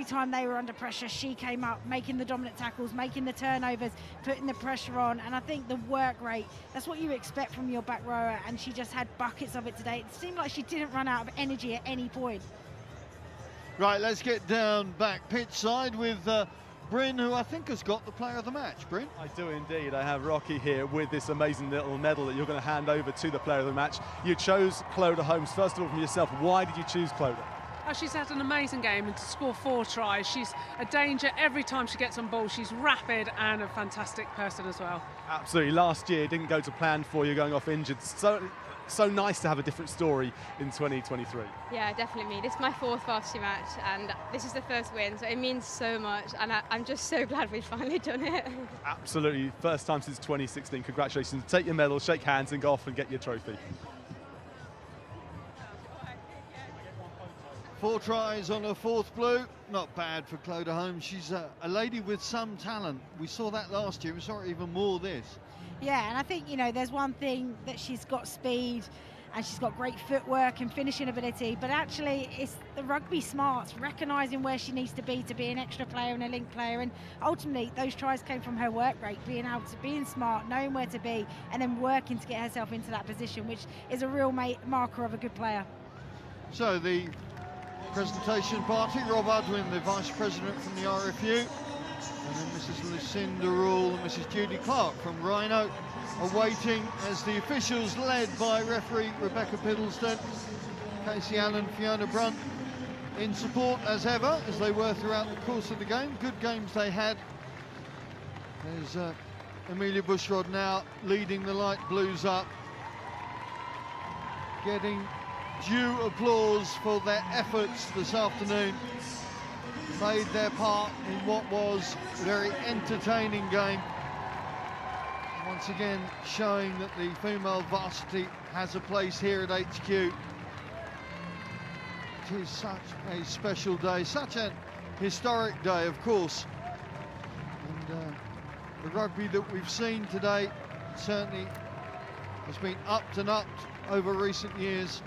time they were under pressure, she came up, making the dominant tackles, making the turnovers, putting the pressure on. And I think the work rate, that's what you expect from your back rower, and she just had buckets of it today. It seemed like she didn't run out of energy at any point. Right, let's get down back pitch side with Bryn, who I think has got the player of the match. Bryn? I do indeed. I have Rocky here with this amazing little medal that you're going to hand over to the player of the match. You chose Clodagh Holmes. First of all, from yourself, why did you choose Clodagh? She's had an amazing game, and to score 4 tries, she's a danger every time she gets on ball. She's rapid and a fantastic person as well. Absolutely. Last year didn't go to plan for you, going off injured. So nice to have a different story in 2023. Yeah, definitely me. This is my 4th varsity match, and this is the first win, so it means so much, and I'm just so glad we've finally done it. Absolutely. First time since 2016. Congratulations. Take your medal, shake hands and go off and get your trophy. 4 tries on her 4th blue. Not bad for Clodagh Holmes. She's a lady with some talent. We saw that last year. We saw it even more this. Yeah, and I think, there's one thing that she's got speed, and she's got great footwork and finishing ability, but actually it's the rugby smarts, recognising where she needs to be an extra player and a link player, and ultimately those tries came from her work rate, being smart, knowing where to be, and then working to get herself into that position, which is a real marker of a good player. So the presentation party, Rob Udwin, the Vice President from the RFU, and then Mrs. Lucinda Rule and Mrs. Judy Clark from Rhino are waiting as the officials, led by referee Rebecca Piddleston, Casey Allen, Fiona Brunt, in support as ever, as they were throughout the course of the game. Good games they had. There's Amelia Bushrod now leading the light blues up, getting due applause for their efforts this afternoon. Played their part in what was a very entertaining game. Once again showing that the female varsity has a place here at HQ. It is such a special day, such a historic day, of course. And the rugby that we've seen today certainly has been upped and upped over recent years.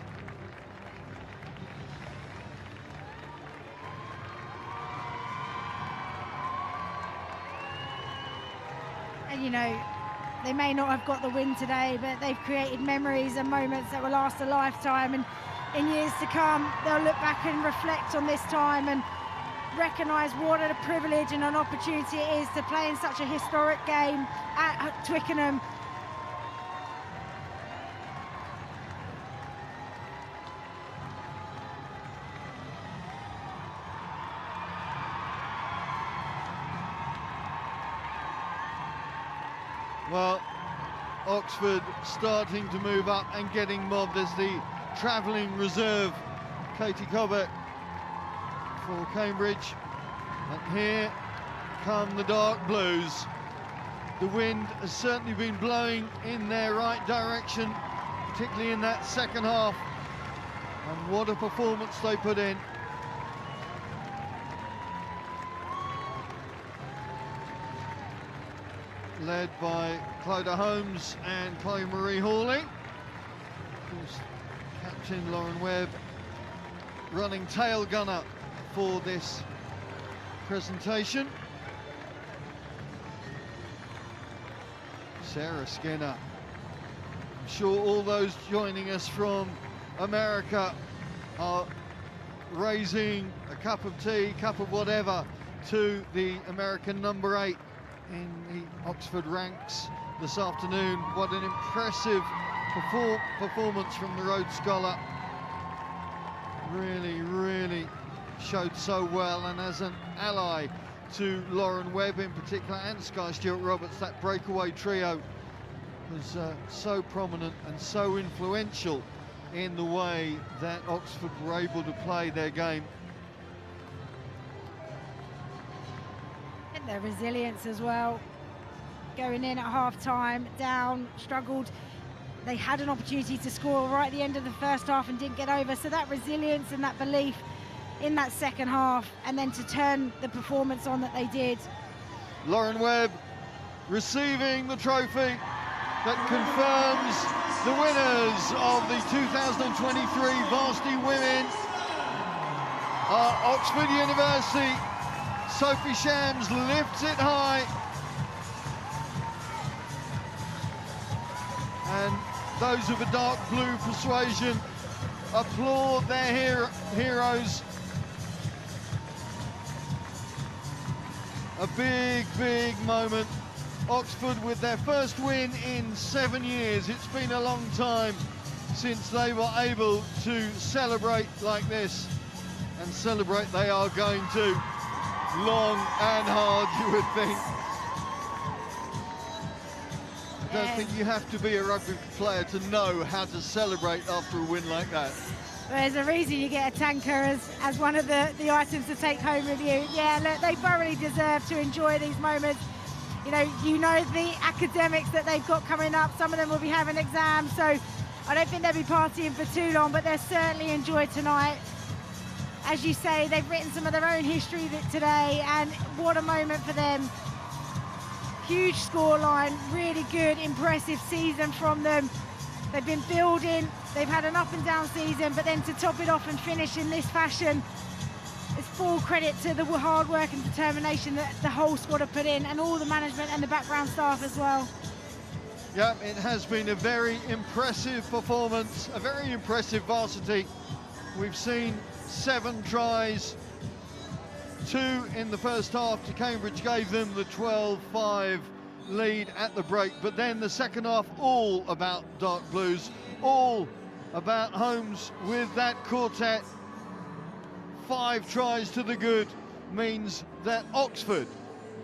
And you know, they may not have got the win today, but they've created memories and moments that will last a lifetime, and in years to come they'll look back and reflect on this time and recognise what a privilege and an opportunity it is to play in such a historic game at Twickenham. Well, Oxford starting to move up and getting mobbed as the travelling reserve, Katie Cobbett for Cambridge. And here come the dark blues. The wind has certainly been blowing in their right direction, particularly in that second half. And what a performance they put in. Led by Clodagh Holmes and Chloe Marie Hawley. Of course, Captain Lauren Webb running tail gunner for this presentation. Sarah Skinner. I'm sure all those joining us from America are raising a cup of tea, cup of whatever, to the American number 8 in the Oxford ranks this afternoon. What an impressive performance from the Rhodes Scholar. Really showed so well, and as an ally to Lauren Webb in particular and Sky Stewart-Roberts, that breakaway trio was so prominent and so influential in the way that Oxford were able to play their game. Their resilience as well, going in at half-time, down, struggled. They had an opportunity to score right at the end of the first half and didn't get over, so that resilience and that belief in that second half, and then to turn the performance on that they did. Lauren Webb receiving the trophy that confirms the winners of the 2023 Varsity Women are Oxford University. Sophie Shams lifts it high, and those of a dark blue persuasion applaud their heroes. A big moment. Oxford with their first win in 7 years. It's been a long time since they were able to celebrate like this, and celebrate they are going to. Long and hard, you would think. I don't think you have to be a rugby player to know how to celebrate after a win like that. There's a reason you get a tanker as one of the items to take home with you. Yeah, look, they thoroughly deserve to enjoy these moments. You know the academics that they've got coming up. Some of them will be having exams, so I don't think they'll be partying for too long, but they'll certainly enjoy tonight. As you say, they've written some of their own history today, and what a moment for them. Huge scoreline, really good, impressive season from them. They've been building, they've had an up and down season, but then to top it off and finish in this fashion, it's full credit to the hard work and determination that the whole squad have put in, and all the management and the background staff as well. Yeah, it has been a very impressive performance, a very impressive varsity. We've seen 7 tries, 2 in the first half to Cambridge gave them the 12-5 lead at the break, but then the second half all about Dark Blues, all about Holmes with that quartet. 5 tries to the good means that Oxford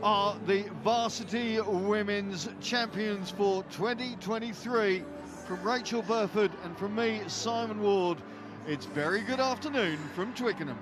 are the varsity women's champions for 2023. From Rachel Burford and from me, Simon Ward, it's very good afternoon from Twickenham.